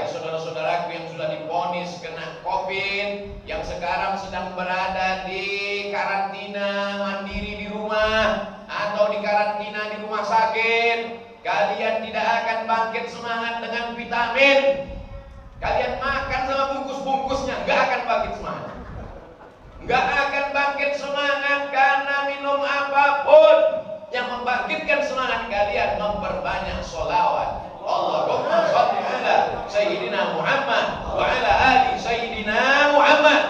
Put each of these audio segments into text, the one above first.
saudara-saudaraku yang sudah divonis kena COVID, yang sekarang sedang berada di karantina mandiri di rumah atau di karantina di rumah sakit, kalian tidak akan bangkit semangat dengan vitamin. Kalian makan sama bungkus-bungkusnya, nggak akan bangkit semangat. Nggak akan bangkit semangat karena minum apapun. Yang membangkitkan semangat kalian memperbanyak sholawat. Allahumma sholli ala Sayyidina Muhammad wa ala ali Sayyidina Muhammad.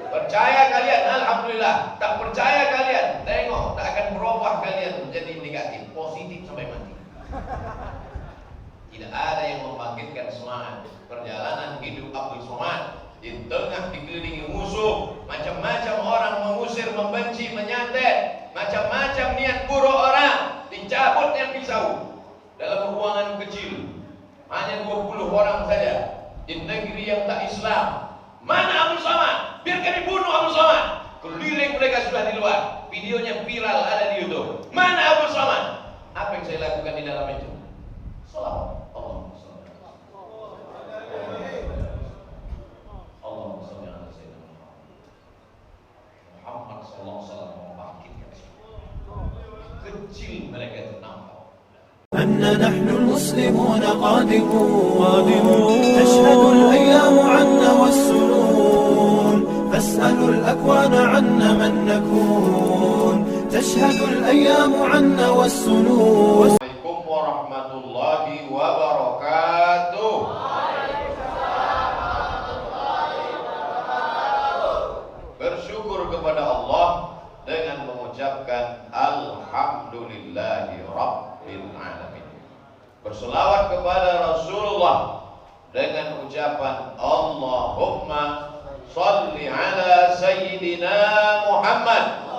Percaya kalian, alhamdulillah. Tak percaya kalian, tengok, tak akan berubah kalian menjadi negatif, positif sampai mati. Tidak ada yang membangkitkan semangat. Perjalanan hidup Abdul Somad di tengah dikelilingi musuh, macam-macam orang mengusir, membenci, menyantet, macam-macam niat buruk orang, dicabutnya pisau dalam ruangan kecil, hanya 20 orang saja di negeri yang tak Islam. Mana Abdul Somad? Biarkan dibunuh Abdul Somad. Keliling mereka sudah di luar, videonya viral ada di YouTube. Mana Abdul Somad? Apa yang saya lakukan di dalam itu? Salawat. Muhammad sallallahu alaihi wasallam membangkitkan kecil mereka itu nampak. أن نحن المسلمون قادمون تشهد الأيام عنا والسنون فاسألوا الأكوان عنا من نكون تشهد الأيام عنا والسنون. Assalamualaikum warahmatullahi wabarakatuh. Bersyukur kepada Allah dengan mengucapkan alhamdulillahi rabbil alamin. Berselawat kepada Rasulullah dengan ucapan Allahumma sholli ala Sayyidina Muhammad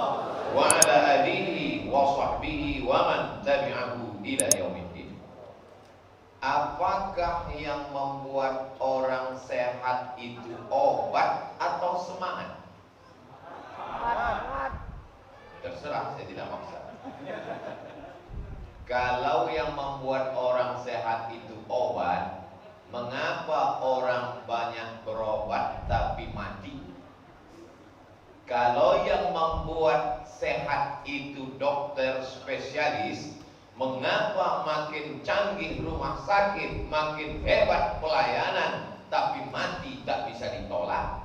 wa ala alihi wa sahbihi wa man tabi'ahu ila yaumiddin. Apakah yang membuat orang sehat itu obat atau semangat? Terserah, saya tidak maksa. Kalau yang membuat orang sehat itu obat, mengapa orang banyak berobat tapi mati? Kalau yang membuat sehat itu dokter spesialis, mengapa makin canggih rumah sakit, makin hebat pelayanan, tapi mati tak bisa ditolak?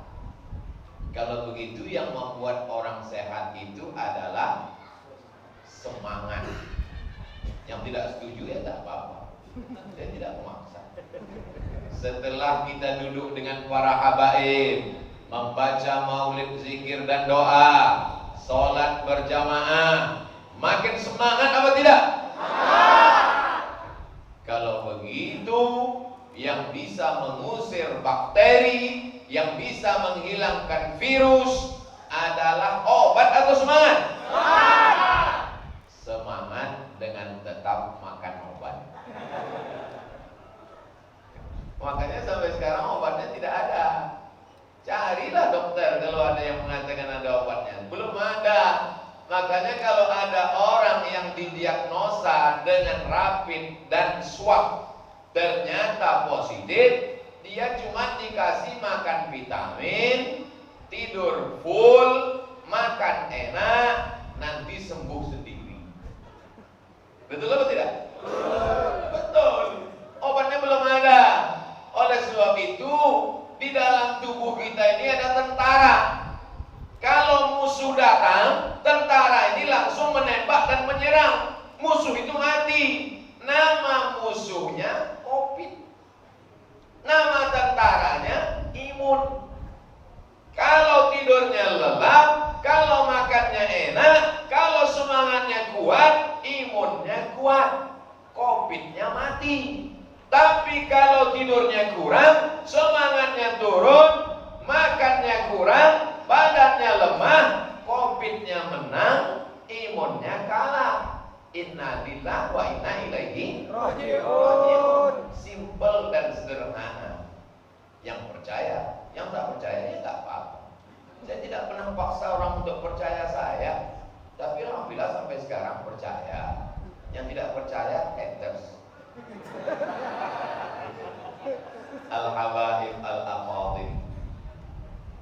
Kalau begitu, yang membuat orang sehat itu adalah semangat. Yang tidak setuju ya tak apa-apa, saya tidak memaksa. Setelah kita duduk dengan para habaib, membaca maulid, zikir dan doa, sholat berjamaah, makin semangat apa tidak? Kalau begitu, yang bisa mengusir bakteri, yang bisa menghilangkan virus adalah obat atau semangat? Semangat dengan tetap makan obat. Makanya sampai sekarang obatnya tidak ada. Carilah dokter kalau ada yang mengatakan ada obatnya. Belum ada. Makanya kalau ada orang yang didiagnosa dengan rapid dan swab ternyata positif, dia cuma dikasih makan vitamin, tidur full, makan enak, nanti sembuh sendiri. Betul atau tidak? Betul. Obatnya belum ada. Oleh sebab itu, di dalam tubuh kita ini ada tentara. Kalau musuh datang, tentara ini langsung menembak dan menyerang. Musuh itu mati. Nama musuhnya COVID. Nama tentaranya imun. Kalau tidurnya lelap, kalau makannya enak, kalau semangatnya kuat, imunnya kuat, COVID-nya mati. Tapi kalau tidurnya kurang, semangatnya turun, makannya kurang, badannya lemah, COVID-nya menang, imunnya kalah. Inna lillahi wa inna ilaihi raji'un. Simple dan sederhana. Yang percaya, yang tak percaya ya tak apa-apa. Saya tidak pernah paksa orang untuk percaya saya, tapi alhamdulillah sampai sekarang percaya. Yang tidak percaya haters. Al-habaib al-afadil,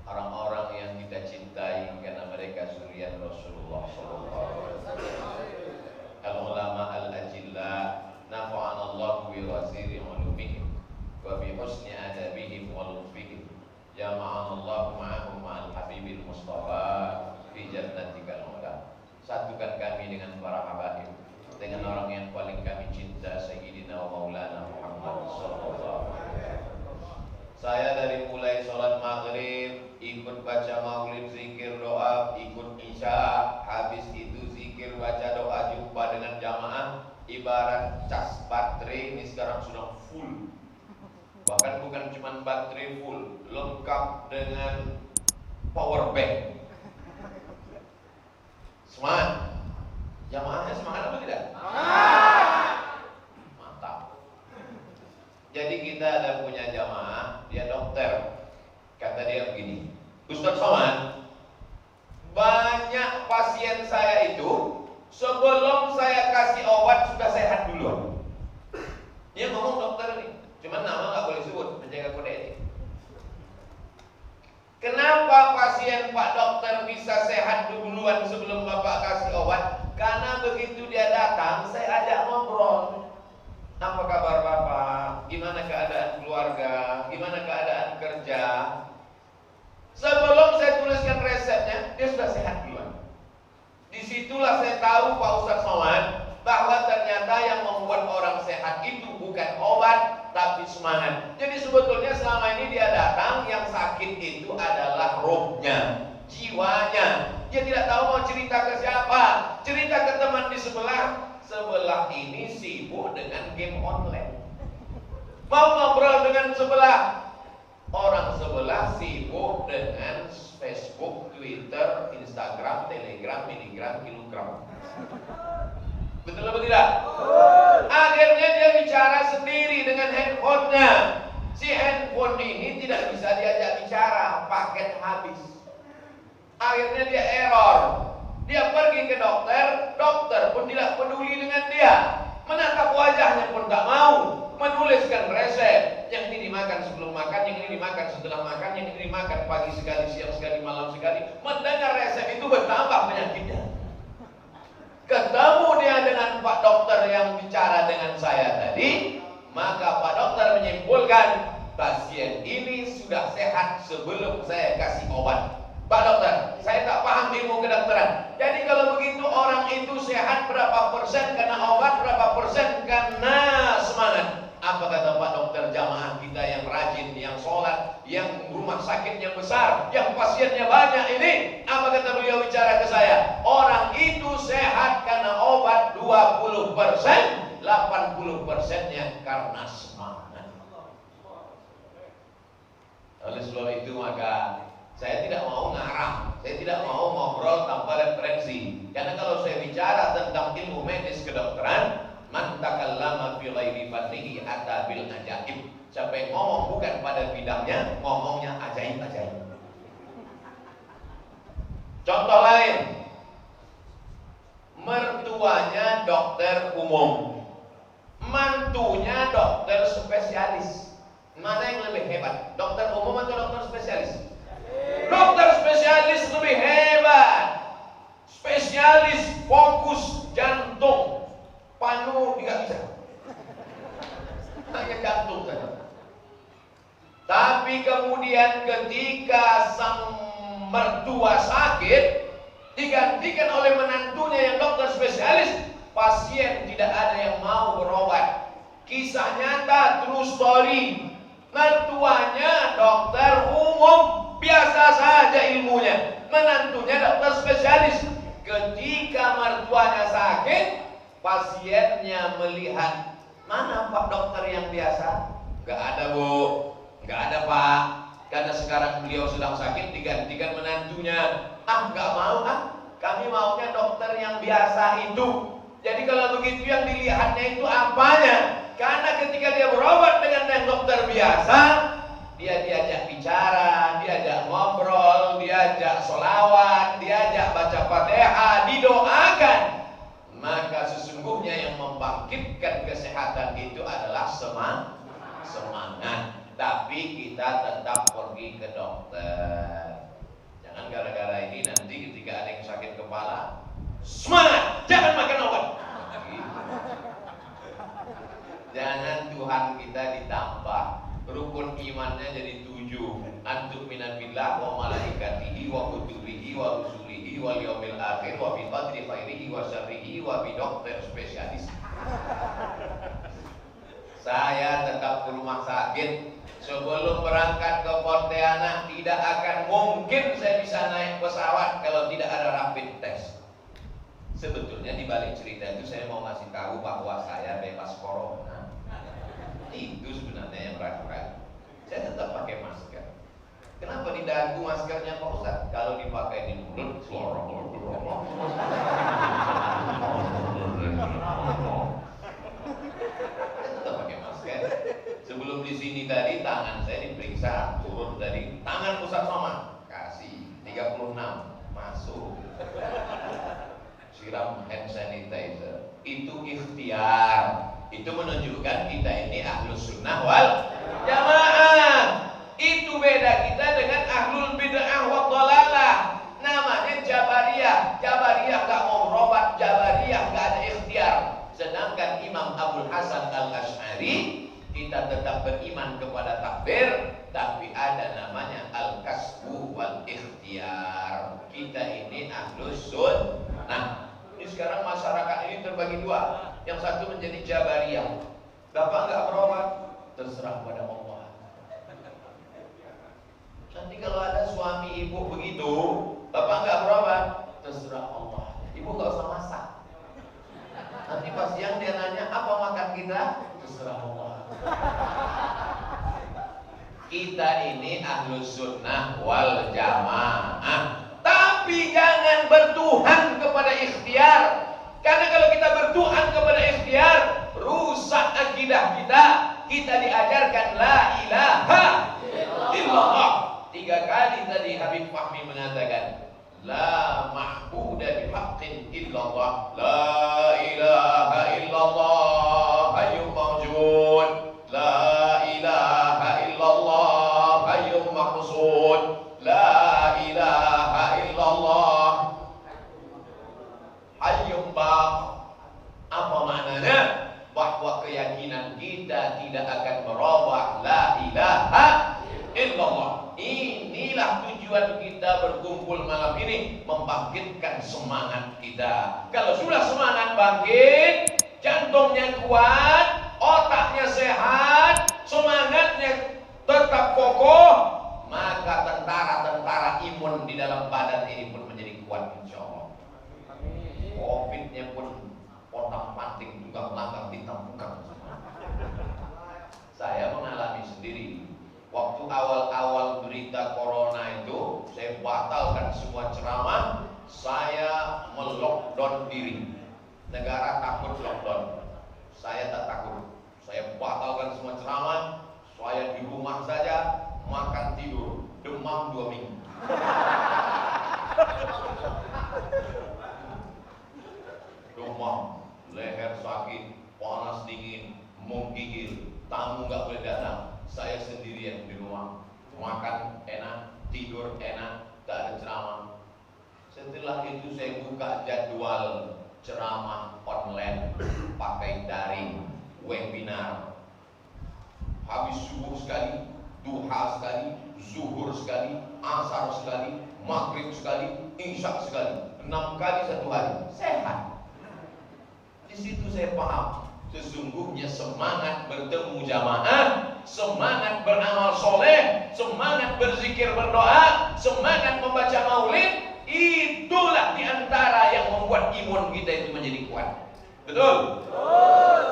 orang-orang yang kita cintai karena mereka zuriat Rasulullah SAW. Al-ulama al-ajilla, nafa'anallahu bi waziri ulumihim wa bi husni adabihim wa lutfihim, jama'anallahu ma'ahum ma'al habibil mustafa fi jannatikal ula. Satukan kami dengan para habaib, dengan orang yang paling kami cinta, Sayyidina wa Maulana Muhammad sallallahu alaihi wasallam. Saya dari mulai sholat maghrib, ikut baca maulid, zikir, doa, ikut isya, habis itu zikir, baca doa, jumpa dengan jamaah, ibarat cas baterai ini sekarang sudah full. Bahkan bukan cuma baterai full, lengkap dengan power bank. Semangat. Jamaahnya semangat apa tidak? Mantap. Jadi kita ada punya jamaah, dia dokter. Kata dia begini, Ustaz Somad, banyak pasien saya itu sebelum saya kasih obat sudah sehat duluan. Dia ngomong dokter ini, cuman nama nggak boleh sebut, menjaga kode etik. Kenapa pasien Pak Dokter bisa sehat duluan sebelum Bapak kasih obat? Karena begitu dia datang, saya ajak ngobrol. Apa kabar Bapak? Gimana keadaan keluarga? Gimana keadaan kerja? Sebelum saya tuliskan resepnya, dia sudah sehat duluan. Disitulah saya tahu Pak Ustadz Somad, bahwa ternyata yang membuat orang sehat itu bukan obat, tapi semangat. Jadi sebetulnya selama ini dia datang, yang sakit itu adalah rohnya, jiwanya. Dia tidak tahu mau cerita ke siapa. Cerita ke teman di sebelah. Sebelah ini sibuk dengan game online. Mau ngobrol dengan sebelah, orang sebelah sibuk dengan Facebook, Twitter, Instagram, Telegram, miligram, kilogram. Betul atau tidak? Akhirnya dia bicara sendiri dengan handphonenya. Si handphone ini tidak bisa diajak bicara, paket habis. Akhirnya dia error. Dia pergi ke dokter, dokter pun tidak peduli dengan dia. Menatap wajahnya pun tak mau. Menuliskan resep. Yang ini dimakan sebelum makan, yang ini dimakan setelah makan, yang ini dimakan pagi sekali, siang sekali, malam sekali. Mendengar resep itu bertambah penyakitnya. Ketemu dia dengan Pak Dokter yang bicara dengan saya tadi, maka Pak Dokter menyimpulkan pasien ini sudah sehat sebelum saya kasih obat. Pak Dokter, saya tak paham ilmu kedokteran. Jadi kalau begitu orang itu sehat berapa persen karena obat, berapa persen karena semangat. Apa kata Pak Dokter jamaah kita yang rajin, yang sholat, yang rumah sakitnya besar, yang pasiennya banyak ini? Apa kata beliau bicara ke saya? Orang itu sehat karena obat 20%, 80%-nya karena semangat. Oleh sebab itu maka saya tidak mau ngarang, saya tidak mau ngobrol tanpa referensi. Karena kalau saya bicara tentang ilmu medis kedokteran, man takallama fi ghairi fadlihi ata bil ajaib. Siapa yang ngomong bukan pada bidangnya, ngomongnya ajaib-ajaib. Contoh lain, mertuanya dokter umum, mantunya dokter spesialis. Mana yang lebih hebat? Dokter umum atau dokter spesialis? Dokter spesialis lebih hebat. Spesialis fokus jantung, panu tidak bisa, hanya jantung saja. Tapi kemudian ketika sang mertua sakit, digantikan oleh menantunya yang dokter spesialis, pasien tidak ada yang mau berobat. Kisah nyata, true story. Mertuanya dokter umum, biasa saja ilmunya. Menantunya dokter spesialis. Ketika mertuanya sakit, pasiennya melihat, mana Pak dokter yang biasa? Gak ada Bu, gak ada Pak. Karena sekarang beliau sedang sakit, digantikan menantunya. Gak mau kami maunya dokter yang biasa itu. Jadi kalau begitu yang dilihatnya itu apanya? Karena ketika dia berobat dengan yang dokter biasa, dia diajak bicara, diajak ngobrol, diajak sholawat, diajak baca Fatihah, didoakan. Maka sesungguhnya yang membangkitkan kesehatan itu adalah semangat. Tapi pergi ke dokter. Jangan gara-gara ini nanti ketika ada yang sakit kepala, semangat, jangan makan obat. Jangan Tuhan kita ditambah rukun imannya jadi 7. Antum minan billah wa malaikatihi wa kutubihi wa rusulihi wal yaumil akhir wa bi qadri khairihi wa syarrihi wa bi dokter spesialis. Saya tetap ke rumah sakit. Sebelum berangkat ke Pontianak, tidak akan mungkin saya bisa naik pesawat kalau tidak ada rapid test. Sebetulnya di balik cerita itu saya mau ngasih tahu bahwa saya bebas corona. Itu sebenarnya yang ragu-ragu. Saya tetap pakai masker. Kenapa di dagu maskernya Pak Ustaz? Kalau dipakai di mulut, saya tetap pakai masker. Sebelum di sini tadi tangan saya diperiksa, turun tadi tangan Ustaz Somad kasih 36 masuk. Siram hand sanitizer. Itu ikhtiar. Itu menunjukkan kita ini ahlus sunnah wal jamaah. Itu beda kita dengan ahlul bid'ah wa dhalalah. Namanya Jabariyah. Jabariyah gak mau berobat, Jabariyah gak ada ikhtiar. Sedangkan Imam Abul Hasan Al-Asy'ari, kita tetap beriman kepada takdir, tapi ada namanya al-kasbu wal ikhtiar. Kita ini ahlus sunnah. Ini sekarang masyarakat ini terbagi 2. Yang satu menjadi Jabariyah. Bapak nggak berobat, terserah pada Allah. Nanti kalau ada suami ibu begitu, bapak nggak berobat, terserah Allah. Ibu nggak usah masak. Nanti pas siang dia nanya apa makan kita, terserah Allah. Kita ini ahlus sunnah wal jamaah. Tapi jangan bertuhan kepada ikhtiar. Karena kalau kita bertuhan kepada ikhtiar, rusak akidah kita. Kita diajarkan la ilaha illallah. 3 kali tadi Habib Fahmi mengatakan la ma'buda bihaqqin illallah. La ilaha illallah hayyun mawjud. La ilaha illallah hayyun maqsud. La ilaha illallah hayyun baq. Apa maknanya? Bahwa keyakinan kita tidak akan merubah la ilaha illallah. Inilah tujuan kita berkumpul malam ini, membangkitkan semangat kita. Kalau sudah semangat bangkit, jantungnya kuat, otaknya sehat, semangatnya tetap kokoh, maka tentara-tentara imun di dalam badan ini pun menjadi kuat insya Allah. Covid-nya pun pontang-panting juga melangkah ditemukan. Saya mengalami sendiri. Waktu awal-awal berita corona itu, saya batalkan semua ceramah. Saya melockdown diri. Negara takut lockdown, saya tak takut. Saya batalkan semua ceramah. Saya di rumah saja, makan tidur, demam 2 minggu. Demam, leher sakit, panas dingin, menggigil, tamu nggak boleh datang. Saya sendirian di rumah, makan enak, tidur enak, tak ada ceramah. Setelah itu saya buka jadwal ceramah online, pakai daring, webinar. Habis subuh sekali, duha sekali, zuhur sekali, asar sekali, maghrib sekali, isya sekali, 6 kali 1 hari. Sehat. Di situ saya paham. Sesungguhnya semangat bertemu jamaah, semangat beramal soleh, semangat berzikir berdoa, semangat membaca maulid, itulah diantara yang membuat imun kita itu menjadi kuat. Betul? Betul.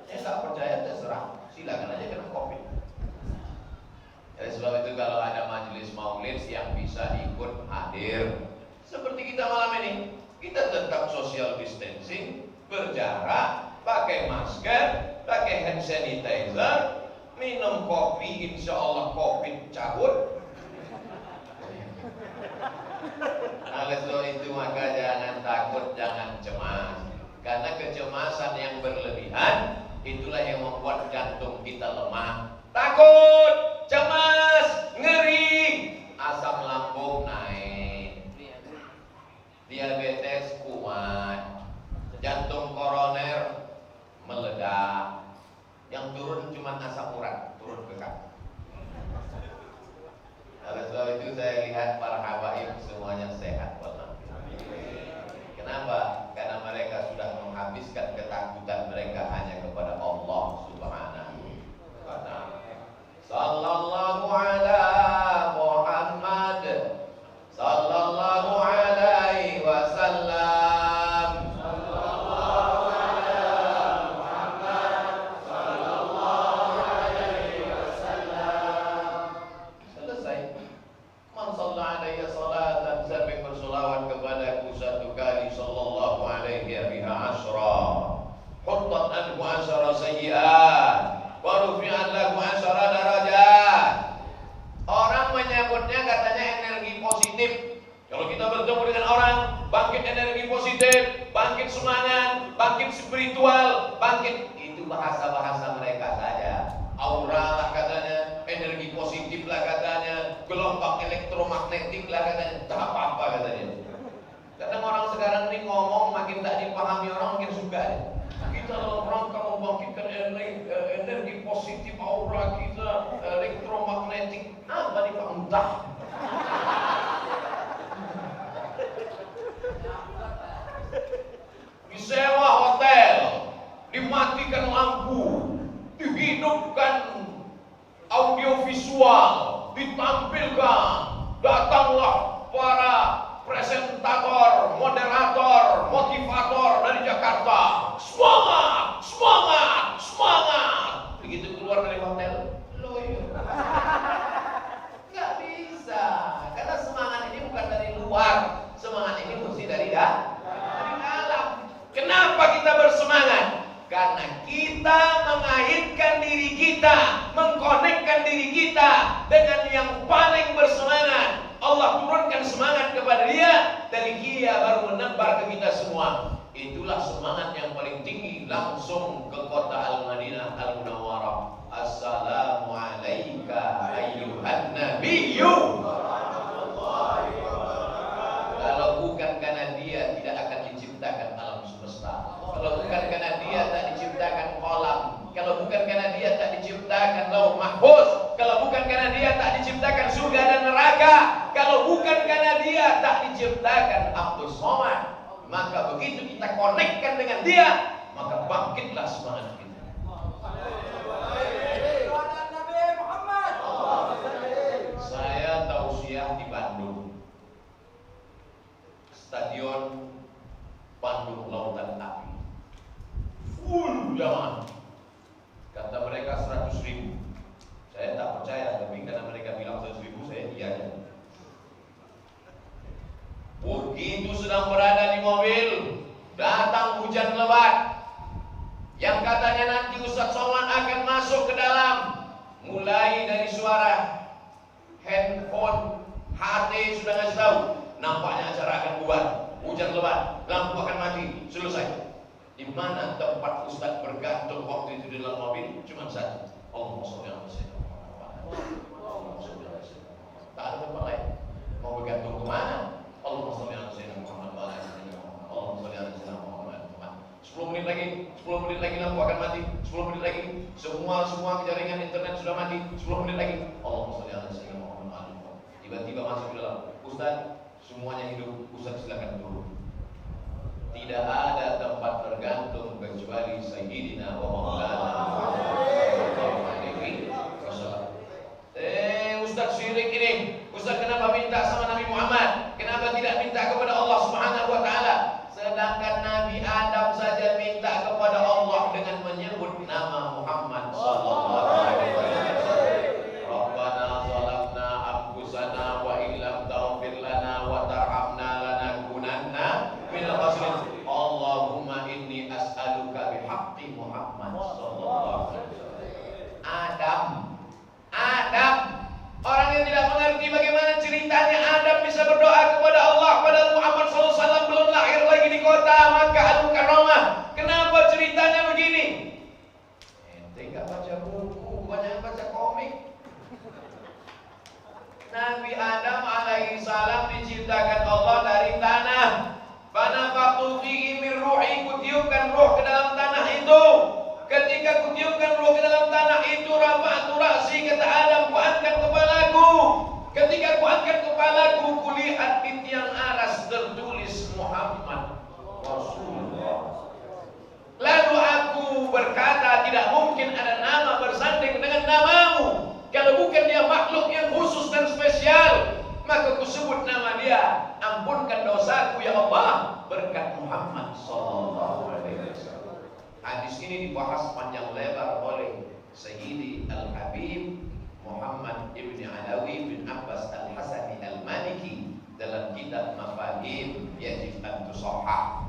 Saya tak percaya, terserah. Silakan aja kena COVID. Oleh sebab itu kalau ada majelis maulid yang bisa ikut hadir, seperti kita malam ini, kita tetap social distancing, berjarak, pakai masker, pakai hand sanitizer, minum kopi, insya Allah COVID cabut. Oleh sebab itu maka jangan takut, jangan cemas. Karena kecemasan yang berlebihan itulah yang membuat jantung kita lemah. Takut, cemas, ngeri, turun ke kaki. Oleh sebab itu saya lihat para habaib semuanya sehat walafiat. Kenapa? Karena mereka sudah menghabiskan ketakutan mereka hanya kepada Allah Subhanahu wa ta'ala. Sallallahu ala Muhammad sallallahu alaihi wasallam. Sallallahu ala Muhammad sallallahu alaihi wasallam. Selesai. Man shalla alaihi salatan, siapa yang bersolawat kepadaku satu kali, sallallahu alaihi biha asyra, huttat anhu asyra sayyi'at, wa rufi'at lahu asyra darajat. Orang menyebutnya katanya energi positif. Kalau kita bertemu dengan orang, bangkit energi positif, bangkit semangat, bangkit spiritual, bangkit, itu bahasa-bahasa mereka saja. Aura lah katanya, energi positif lah katanya, gelombang elektromagnetik lah katanya, tak apa-apa katanya. Kadang orang sekarang ini ngomong makin tak dipahami orang makin suka ya. Kita dalam rangka membangkitkan energi positif, aura kita, elektromagnetik, apa nih Pak entah. Disewa hotel, dimatikan lampu, dihidupkan audiovisual, ditampilkan, datanglah para presentator, moderator, motivator dari Jakarta. Semangat, semangat, semangat. Begitu keluar dari hotel, loyo. Nggak bisa, karena semangat ini bukan dari luar, semangat ini mesti dari dalam. Kenapa kita bersemangat? Karena kita mengaitkan diri kita, mengkonekkan diri kita dengan yang paling bersemangat. Allah turunkan semangat kepada dia, dari dia baru menebar ke kita semua. Itulah semangat yang paling tinggi, langsung ke kota Al-Madinah Al-Munawwarah. Assalamu alayka ayyuhan nabiyyu. Kalau bukan karena dia tidak akan diciptakan alam semesta. Kalau bukan karena dia tak diciptakan kolam. Kalau bukan karena dia tak diciptakan lauh mahfuz. Kalau bukan karena dia tak diciptakan surga dan neraka. Kalau bukan karena dia tak diciptakan Abdus Somad. Maka begitu kita konekkan dengan dia, maka bangkitlah semangat kita. Saya tausiah di Bandung, Stadion Bandung Lautan Api, full jamaah. Kata mereka 100.000. Saya tak percaya, tapi karena mereka bilang 100.000, saya iya aja. Begitu sedang berada di mobil, datang hujan lebat yang katanya nanti Ustaz Somad akan masuk ke dalam. Mulai dari suara handphone, HT sudah ngasih tahu, nampaknya acara akan bubar, hujan lebat, lampu akan mati, selesai. Di mana tempat Ustaz bergantung waktu itu di dalam mobil? Cuma satu. Allahumma sholli ala sayyidina Muhammad. Tak ada tempat lain. Mau bergantung kemana? Allahumma sholli ala sayyidina Muhammad wa ala sayyidina Muhammad. Allahumma sholli ala sayyidina Muhammad. 10 menit lagi lampu akan mati. 10 menit lagi semua jaringan internet sudah mati. 10 menit lagi Allahumma sholli ala sayyidina Muhammad. Tiba-tiba masuk ke dalam. Ustaz, semuanya hidup. Ustaz silakan turun. Tidak ada tempat tergantung kecuali Sayyidina wa Maulana sallallahu alaihi wasallam. Ustaz syirik ini. Ustaz kenapa minta sama Nabi Muhammad? Kenapa tidak minta kepada Allah Subhanahu wa taala? Sedangkan Nabi Adam saja minta kepada Allah dengan menyebut nama Muhammad sallallahu alaihi wasallam. Rabbana zalamna anfusana wa illam taghfir lana wa tarhamna lanakunanna minal khasirin. Allahumma inni as'aluka bihaqqi Muhammad sallallahu alaihi wasallam. Adam, orang yang tidak mengerti bagaimana ceritanya Adam bisa berdoa kepada Allah, padahal Muhammad SAW belum lahir lagi di kota Makkah Al-Mukarramah. Kenapa ceritanya begini? Ente gak baca buku, banyak baca komik. Nabi Adam alaihi salam diciptakan Allah dari tanah. Fanafaktu fihi min ruhi, kutiupkan ruh ke dalam tanah itu. Ketika kutiupkan ruh ke dalam tanah itu, rafa'tu Ketika ku angkat kepalaku, kulihat di tiang aras tertulis Muhammad Rasulullah. Lalu aku berkata, tidak mungkin ada nama bersanding dengan namamu. Kalau bukan dia makhluk yang khusus dan spesial, maka ku sebut nama dia. Ampunkan dosaku ya Allah berkat Muhammad sallallahu alaihi wasallam. Hadis ini dibahas panjang lebar oleh Sayyidi Al-Habib Muhammad Ibn Alawi bin Abbas Al-Hasani Al-Maliki dalam kitab Mafahim Yajib An-Tusahhah.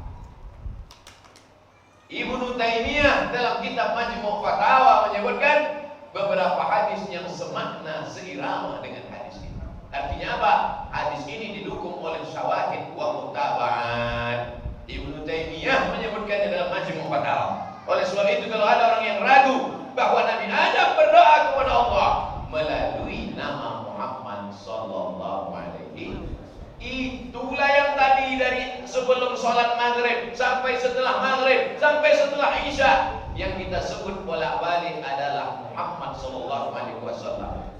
Ibnu Taimiyah dalam kitab Majmu' Fatawa menyebutkan beberapa hadis yang semakna seirama dengan hadis ini. Artinya apa? Hadis ini didukung oleh syawahid wa mutaba'at. Ibnu Taimiyah menyebutkannya dalam Majmu' Fatawa. Oleh sebab itu kalau ada orang yang ragu bahwa Nabi Adam berdoa kepada Allah melalui nama Muhammad sallallahu alaihi, itulah yang tadi dari sebelum sholat maghrib sampai setelah maghrib sampai setelah isya yang kita sebut bolak-balik adalah Muhammad sallallahu alaihi wasallam.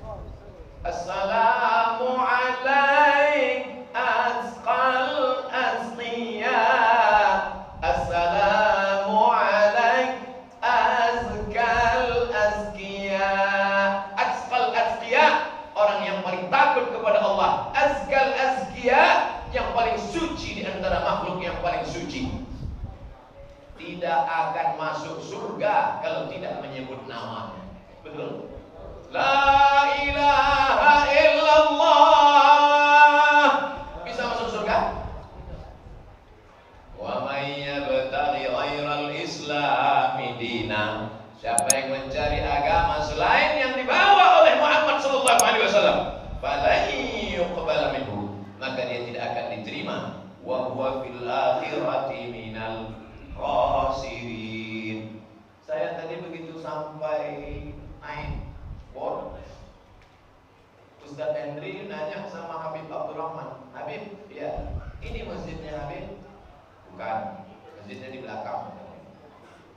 Assalamu alaik asqal asqiya, assalamu alaik azkal azkiya. Asqal azkiya, orang yang paling takut kepada Allah. Azkal azkiya, yang paling suci di antara makhluk yang paling suci. Tidak akan masuk surga kalau tidak menyebut namanya. Betul? La ilaha illallah. Bisa masuk surga? Wa may yabtaghi ghairal islami dinan. Siapa yang mencari agama selain yang dibawa oleh Muhammad sallallahu alaihi wasallam, falan yuqbal minhu, maka dia tidak akan diterima. Wa huwa fil akhirati minal khasirin. Saya tadi begitu sampai naik board, Ustaz Henry nanya sama Habib Abdurrahman, Habib, ya ini masjidnya Habib? Bukan, masjidnya di belakang.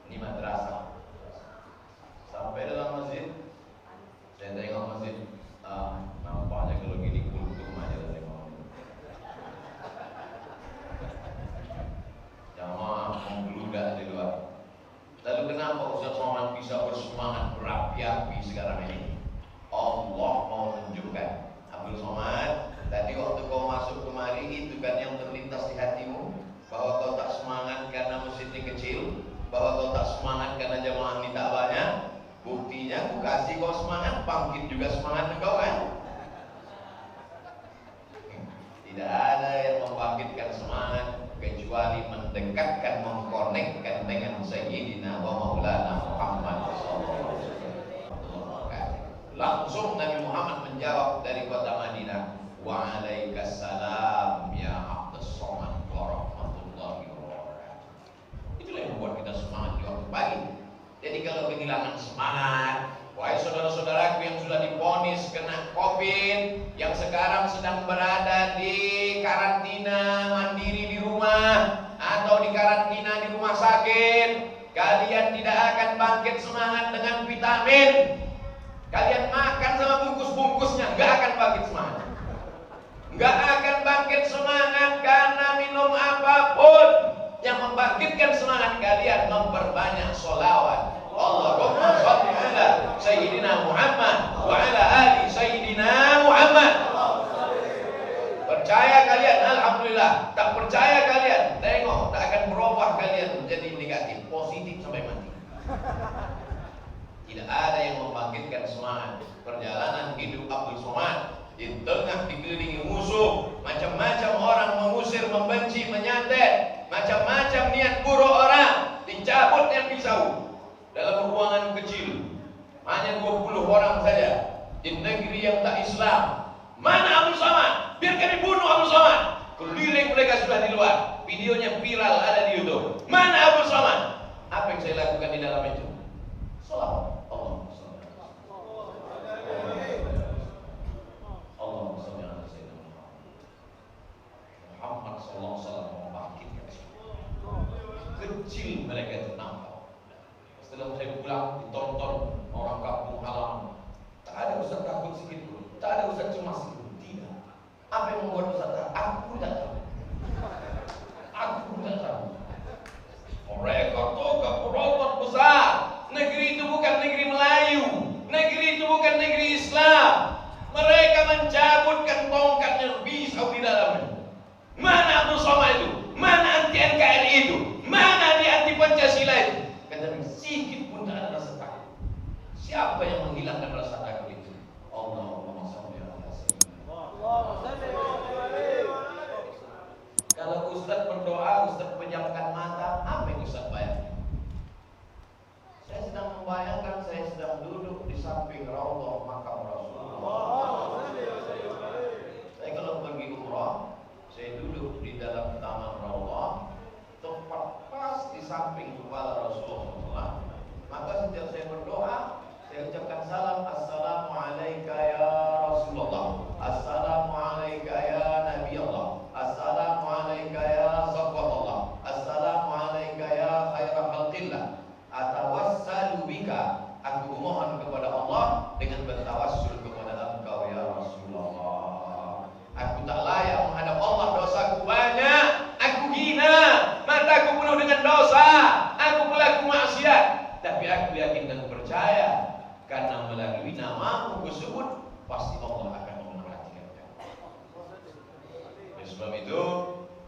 Ini madrasah. Sampai dalam masjid, saya tengok masjid, nampaknya kalau gini kultum aja dari mau. Jamaah membludak di luar. Lalu kenapa Ustaz Somad bisa bersemangat berapi-api sekarang ini? Allah mau menunjukkan, Abdul Somad, tadi waktu kau masuk kemari itu kan yang terlintas di hatimu, bahwa kau tak semangat karena masjidnya kecil, bahwa kau tak semangat karena jamaahnya tak banyak. Buktinya aku kasih kau semangat, bangkit juga semangat engkau kan? Tidak ada yang membangkitkan semangat kecuali mendekatkan, mengkonekkan dengan Sayyidina wa Maulana Muhammad sallallahu alaihi wasallam. Langsung Nabi Muhammad menjawab dari kota Madinah, wa alaikassalam ya Abdus Somad wa rahmatullahi wa barakatuh. Itulah yang membuat kita semangat di waktu pagi. Jadi kalau kehilangan semangat, wahai saudara-saudaraku yang sudah divonis kena COVID, yang sekarang sedang berada di karantina mandiri di rumah atau di karantina di rumah sakit, kalian tidak akan bangkit semangat dengan vitamin. Kalian makan sama bungkus-bungkusnya, nggak akan bangkit semangat. Nggak akan bangkit semangat karena minum apapun. Yang membangkitkan semangat kalian memperbanyak sholawat. Allahumma shalli ala Sayyidina Muhammad wa ala ali Sayyidina Muhammad. Percaya kalian, alhamdulillah. Tak percaya kalian, tengok, tak akan berubah kalian menjadi negatif, positif sampai mati. Tidak ada yang membangkitkan semangat. Perjalanan hidup Abdul Somad di tengah dikelilingi musuh, macam-macam orang mengusir, membenci, menyantet, macam-macam niat buruk orang, dicabut yang pisau dalam ruangan kecil, hanya 20 orang saja di negeri yang tak Islam. Mana Abdul Somad? Biarkan dibunuh Abdul Somad. Keliling mereka sudah di luar, videonya viral ada di YouTube. Mana Abdul Somad? Apa yang saya lakukan di dalam itu? Salawat. Muhammad sallallahu alaihi wasallam membangkitkan kecil mereka itu nampak. Setelah saya pulang ditonton orang kampung halaman, tak ada ustaz takut sedikit pun, tak ada ustaz cemas sedikit pun. Apa yang membuat Ustaz tahu? Aku tidak tahu. Aku tidak tahu. Mereka tuh keperotot besar. Negeri itu bukan negeri Melayu. Negeri itu bukan negeri Islam. Mereka mencabutkan tongkatnya pisau di dalamnya. Mana Abdul Somad itu? Mana anti NKRI itu? Mana dia anti Pancasila itu? Kata sedikit pun tak ada rasa takut. Siapa yang menghilangkan rasa takut itu? Allahumma shalli ala sayyidina. Kalau Ustaz berdoa, Ustaz pejamkan mata, apa yang Ustaz bayangkan? Saya sedang membayangkan saya sedang duduk di samping raudhah makam Rasulullah. Saya kalau pergi umrah, saya duduk di dalam taman raudhah, tepat pas di samping kepala Rasulullah. Maka setiap saya berdoa, saya ucapkan salam, assalamualaikum ya Rasulullah, assalamualaikum ya Nabi Allah, assalamualaikum ya Safwatullah, assalamualaikum ya khairah khalqillah. Atawassalu bika, aku mohon kepada Allah dengan bertawassul kepada Engkau ya Rasulullah. Aku tak layak menghadap Allah, dosaku banyak, aku hina, mataku penuh dengan dosa, aku pelaku maksiat. Tapi aku yakin dan percaya karena melalui namamu tersebut pasti Allah akan memperhatikan. Oleh sebab itu,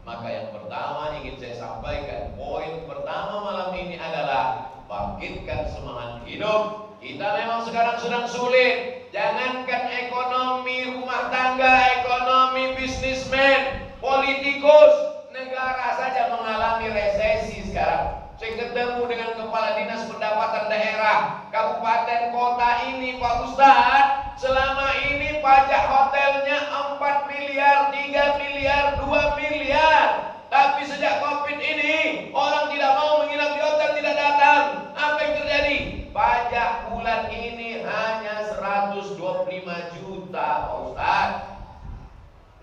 maka yang pertama ingin saya sampaikan, poin pertama malam ini adalah bangkitkan semangat hidup. Kita memang sekarang sedang sulit. Jangankan ekonomi rumah tangga, ekonomi bisnismen, politikus, negara saja mengalami resesi sekarang. Saya ketemu dengan kepala dinas pendapatan daerah kabupaten kota ini, Pak Ustadz, selama ini pajak hotelnya 4 miliar, 3 miliar, 2 miliar. Tapi sejak Covid ini, orang tidak mau menginap di hotel, tidak datang. Apa yang terjadi? Pajak bulan ini hanya 125 juta, Pak Ustadz.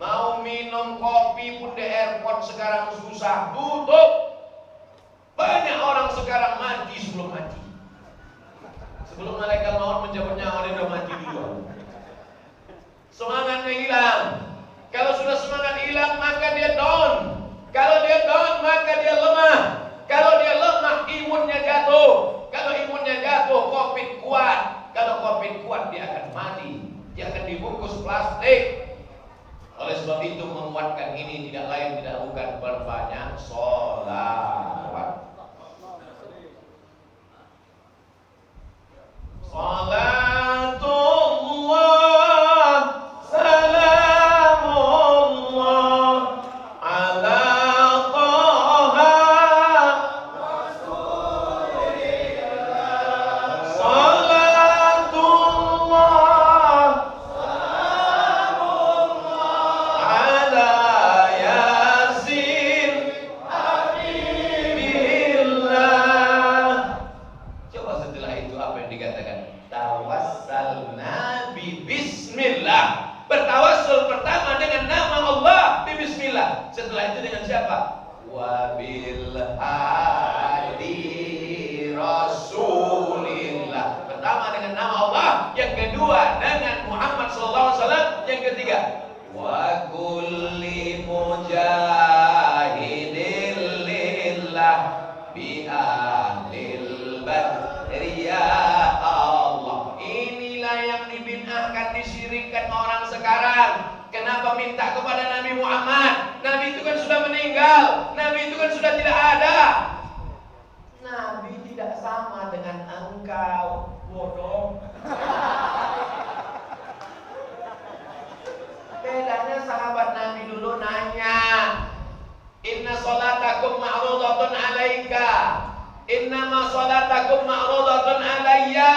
Mau minum kopi pun di airport sekarang susah, tutup. Banyak orang sekarang mati sebelum mati. Sebelum malaikat maut menjemput nyawa, dia sudah mati duluan. Semangatnya hilang. Kalau sudah semangat hilang, maka dia down. Kalau dia down, maka dia lemah. Kalau dia lemah, imunnya jatuh. Kalau imunnya jatuh, Covid kuat. Kalau Covid kuat, dia akan mati. Dia akan dibungkus plastik. Oleh sebab itu, menguatkan ini tidak lain tidak bukan berbanyak sholawat. Salatullah, salamullah ala Taha Rasulillah. Salatullah, salamullah ala Yasin Habibillah. Coba setelah itu apa yang dikatakan? Tawassalna bi bismillah. Bertawassul pertama dengan nama Allah, bi bismillah. Setelah itu dengan siapa? Wabil hadi Rasulillah. Pertama dengan nama Allah, yang kedua dengan Muhammad sallallahu alaihi wasallam, yang ketiga wa kulli mujahidin lillah bi ahlil badri ya Allah. Inilah yang dibid'ahkan, disyrikkan orang sekarang. Kenapa minta kepada Nabi Muhammad? Nabi itu kan sudah meninggal. Nabi itu kan sudah tidak ada. Nabi tidak sama dengan engkau, bodoh. Bedanya sahabat Nabi dulu nanya, inna salatakum ma'rudatun alaika, innama salatakum ma'rudatun alayya.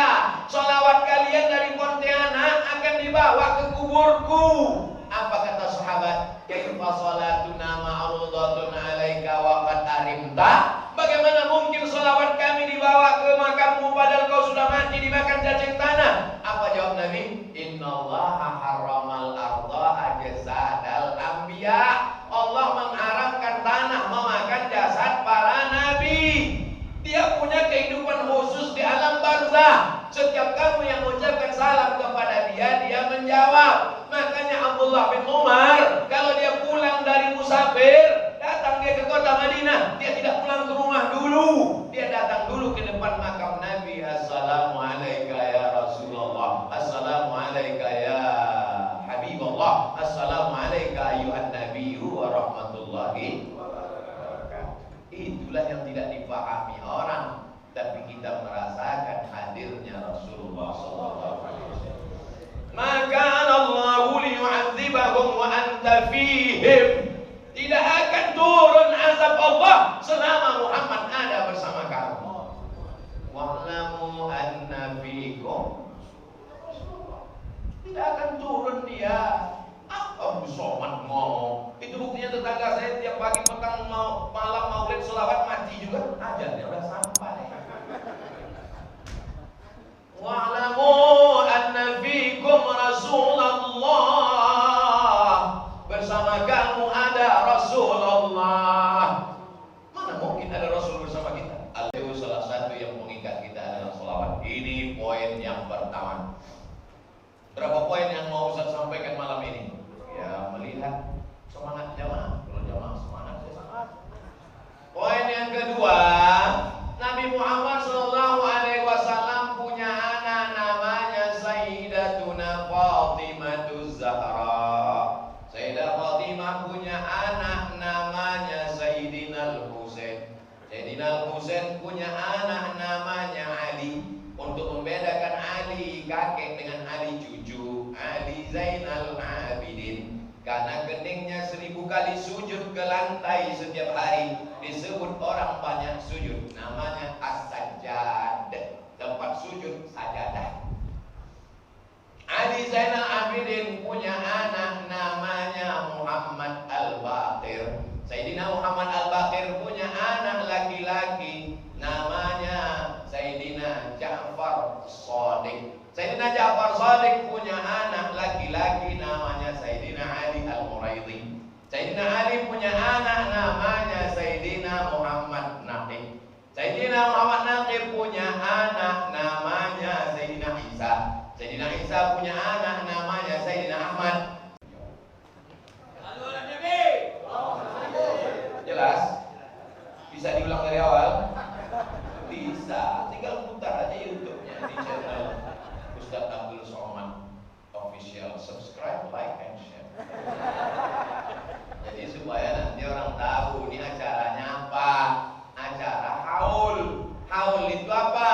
Salawat kalian dari Pontianak akan dibawa ke kuburku. Apa kata sahabat? Kaifa salatuna ma'rudatun alaika wa qad arimta? Bagaimana mungkin salawat kami dibawa ke makammu padahal kau sudah mati dimakan cacing tanah? Apa jawab Nabi? Innallaha harramal arda ajsadal anbiya. Allah mengharamkan tanah memakan jasad para nabi. Dia punya kehidupan khusus di alam barzah. Setiap kamu yang mengucapkan salam kepada dia, dia menjawab. Makanya Abdullah bin Umar alayka ya Habibullah, assalamu alayka ayuhan nabiyyu wa rahmatullahi wa barakatuh. Itulah yang tidak dipahami orang, tapi kita merasakan hadirnya Rasulullah sallallahu alaihi wasallam. Maka Allah liyu'adzibahum wa anta fihim. Tidak akan turun azab Allah selama Muhammad ada bersama kamu. Wa'lamu anna fikum. Tidak akan turun dia. Abu Somad ngomong. Itu buktinya tetangga saya tiap pagi petang malam maulid selawat mati juga. Ajarnya udah sampai. Wa'lamu anna fikum Rasulullah. Bersama kamu ada Rasulullah. Mana mungkin ada Rasul bersama kita? Itu salah satu yang mengikat kita adalah selawat. Ini poin yang pertama. Berapa poin yang mau Ustaz sampaikan malam ini? Ya, melihat semangat jamaah. Kalau jamaah semangat, saya semangat. Poin yang kedua, Nabi Muhammad SAW punya anak namanya Sayyidatuna Fatimah Zahra. Sayyidah Fatimah punya anak namanya Sayyidina Al-Husain. Sayyidina Al-Husain punya anak namanya Ali. Untuk membedakan Ali kakek dengan Ali cucu, Ali Zainal Abidin. Karena keningnya 1000 kali sujud ke lantai setiap hari, disebut orang banyak sujud. Namanya As-Sajjad, tempat sujud sajadah. Ali Zainal Abidin punya anak namanya Muhammad Al-Baqir. Sayyidina Muhammad Al-Baqir punya anak laki-laki namanya Sayyidina Ja'far Shadiq. Sayyidina Ja'far Shadiq punya anak laki-laki namanya Sayyidina Ali Al-Muraidi. Sayyidina Ali punya anak namanya Sayyidina Muhammad Naqib. Sayyidina Muhammad Naqib punya anak namanya Sayyidina Isa. Sayyidina Isa punya anak namanya Sayyidina Ahmad. Jelas? Bisa diulang dari awal? Bisa, tinggal putar aja YouTube-nya di channel Ustaz Abdul Somad Official. Subscribe, like, and share. Jadi supaya nanti orang tahu ini acaranya apa. Acara haul. Haul itu apa?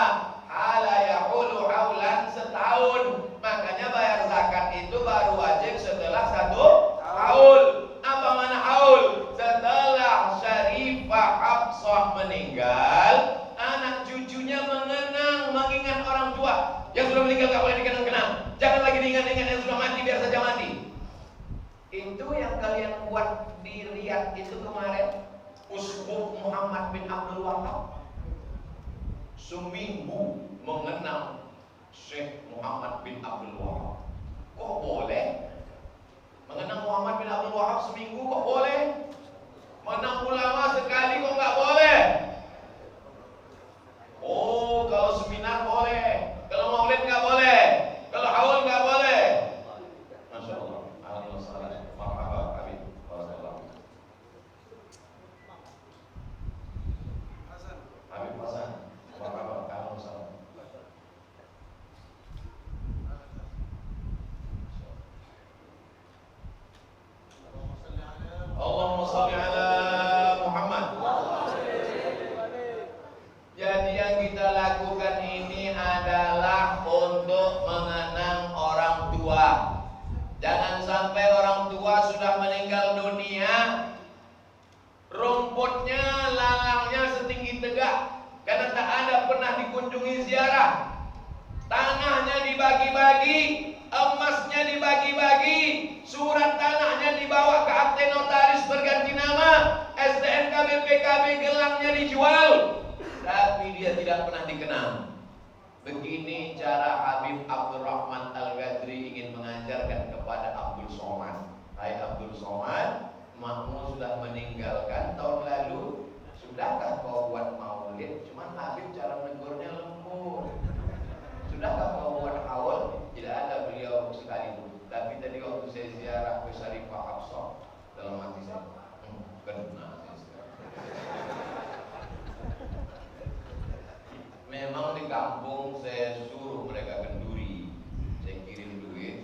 Hala yahulu haulan setahun. Makanya bayar zakat itu baru wajib setelah 1 haul. Apa mana haul? Setelah Syarifah Hafsah meninggal, anak cucunya mengingat orang tua. Yang sudah meninggal gak boleh dikenang-kenang. Jangan lagi diingat-ingat yang sudah mati, biar saja mati. Itu yang kalian buat di Riyadh itu kemarin. Uskup Muhammad bin Abdul Wahab seminggu mengenang Syekh Muhammad bin Abdul Wahab. Kok boleh? Mengenang Muhammad bin Abdul Wahab seminggu kok boleh? Mengenang ulama sekali kok nggak boleh? Oh, kalau seminar boleh, kalau maulid nggak boleh, kalau haul nggak boleh. Masya Allah. Alhamdulillah. Marhaba, Habib. Habib Hasan. Marhaba, Alhamdulillah. Allahumma shalli ala Muhammad. Jadi yang kita lakukan ini adalah untuk mengenang orang tua. Jangan sampai orang tua sudah meninggal dunia, rumputnya, lalangnya setinggi tegak, karena tak ada pernah dikunjungi ziarah. Tanahnya dibagi-bagi, emasnya dibagi-bagi, surat tanahnya dibawa ke akte notaris berganti nama, STNK BPKB gelangnya dijual, tapi dia tidak pernah dikenal. Begini cara Habib Abdurrahman Al-Ghadri ingin mengajarkan kepada Abdul Somad. Hai Abdul Somad, makmu sudah meninggalkan tahun lalu. Sudahkah kau buat maulid? Cuman Habib cara negurnya lembut. Sudahkah kau buat haul? Tidak ada beliau sekalipun. Tapi tadi waktu saya ziarah ke Syarifah Hafsah, dalam hati saya, kena. Memang di kampung saya suruh mereka kenduri. Saya kirim duit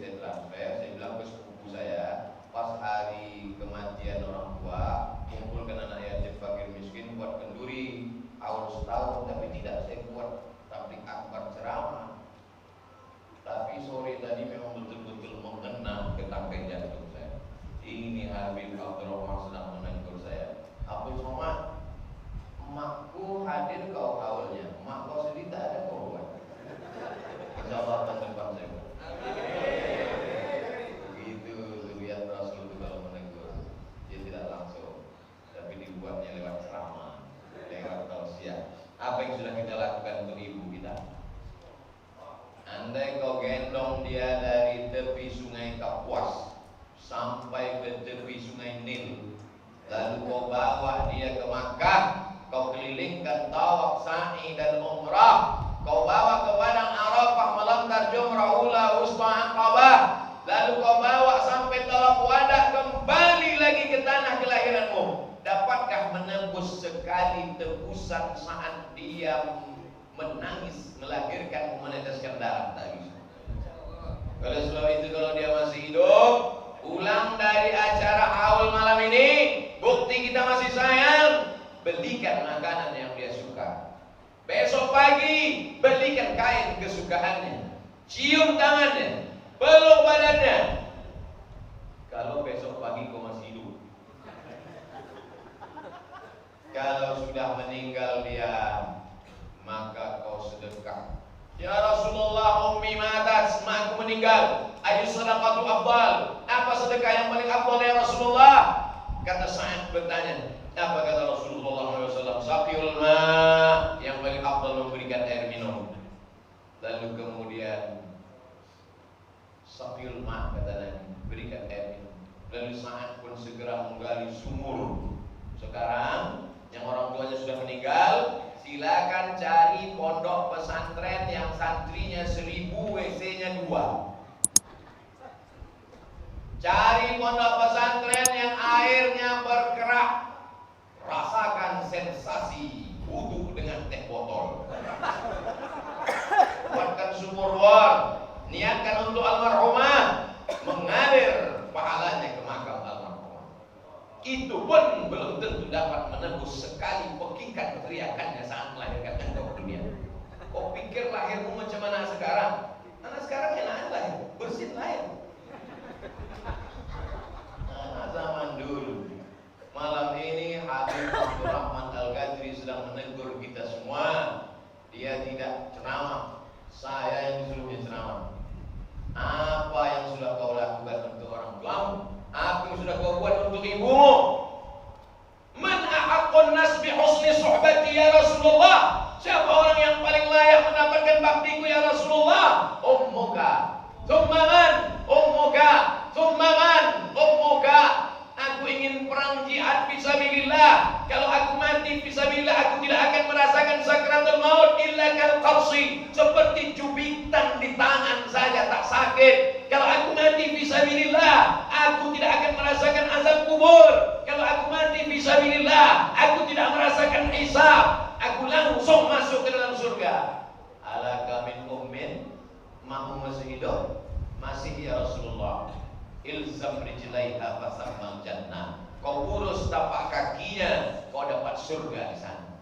tepi sungai Kapuas sampai ke tepi sungai Nil, lalu kau bawa dia ke Makkah, kau kelilingkan tawaf, sa'i dan umrah, kau bawa ke padang Arafah melontar jumrah ula, wusta, aqabah, lalu kau bawa sampai tawaf wada, kembali lagi ke tanah kelahiranmu. Dapatkah menembus sekali tebusan saat dia menangis, melahirkan, meneteskan darah? Tak bisa. Oleh sebab itu kalau dia masih hidup, pulang dari acara haul malam ini, bukti kita masih sayang, belikan makanan yang dia suka. Besok pagi belikan kain kesukaannya, cium tangannya, peluk badannya. Kalau besok pagi kau masih hidup, kalau sudah meninggal dia, maka kau sedekah. Ya Rasulullah, ummi matat, aku meninggal. Ayu sedekatu afdal? Apa sedekah yang paling afdal ya Rasulullah? Kata Sa'ad bertanya, apa kata Rasulullah SAW? Saqiul ma, yang paling afdal memberikan air minum. Lalu kemudian saqiul ma, kata Nabi, berikan air minum. Lalu Sa'ad pun segera menggali sumur. Sekarang yang orang tuanya sudah meninggal, silakan cari pondok pesantren yang santrinya 1000, WC-nya 2. Cari pondok pesantren yang airnya berkerak. Rasakan sensasi wudu dengan teh botol. Buatkan sumur bor, niatkan untuk almarhumah, mengalir pahalanya ke makam almarhumah. Itu pun belum tentu dapat menembus sekali pekikan teriakannya saat melahirkan engkau ke dunia. Kau pikir lahirmu macam mana sekarang? Anak sekarang enak lahir, bersin lahir. Anak zaman dulu. Malam ini Habib Abdurrahman Al-Ghazri sedang menegur kita semua. Dia tidak ceramah, saya yang disuruhnya ceramah. Apa yang sudah kau lakukan untuk orang tuamu? Apa yang sudah kau buat untuk ibumu? Man ahaqqun nas bi husni suhbati ya Rasulullah? Siapa orang yang paling layak mendapatkan baktiku ya Rasulullah? Ummuka. Thumma man? Ummuka. Thumma man? Ummuka. Aku ingin perang jihad fisabilillah. Kalau aku mati fisabilillah, aku tidak akan merasakan sakratul maut illa kal qarsi, seperti cubitan di tangan saja tak sakit. Kalau aku mati fisabilillah, aku tidak akan merasakan azab kubur. Kalau aku mati fisabilillah, aku tidak merasakan hisab. Aku langsung masuk ke dalam surga. Alaka min ummin, mau masih hidup? Masih ya Rasulullah. Ilzam rijlaiha fasammal jannah. Kau urus tapak kakinya, kau dapat surga di sana.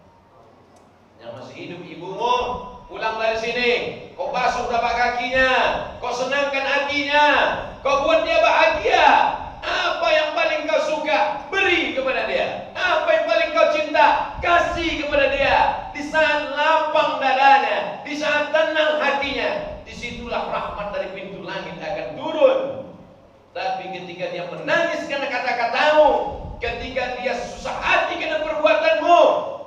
Yang masih hidup ibumu, pulang dari sini, kau basuh tapak kakinya, kau senangkan hatinya, kau buat dia bahagia. Apa yang paling kau suka, beri kepada dia. Apa yang paling kau cinta, kasih kepada dia. Di saat lapang dadanya, di saat tenang hatinya, disitulah rahmat dari pintu langit akan turun. Tapi ketika dia menangis karena kata-katamu, ketika dia susah hati karena perbuatanmu,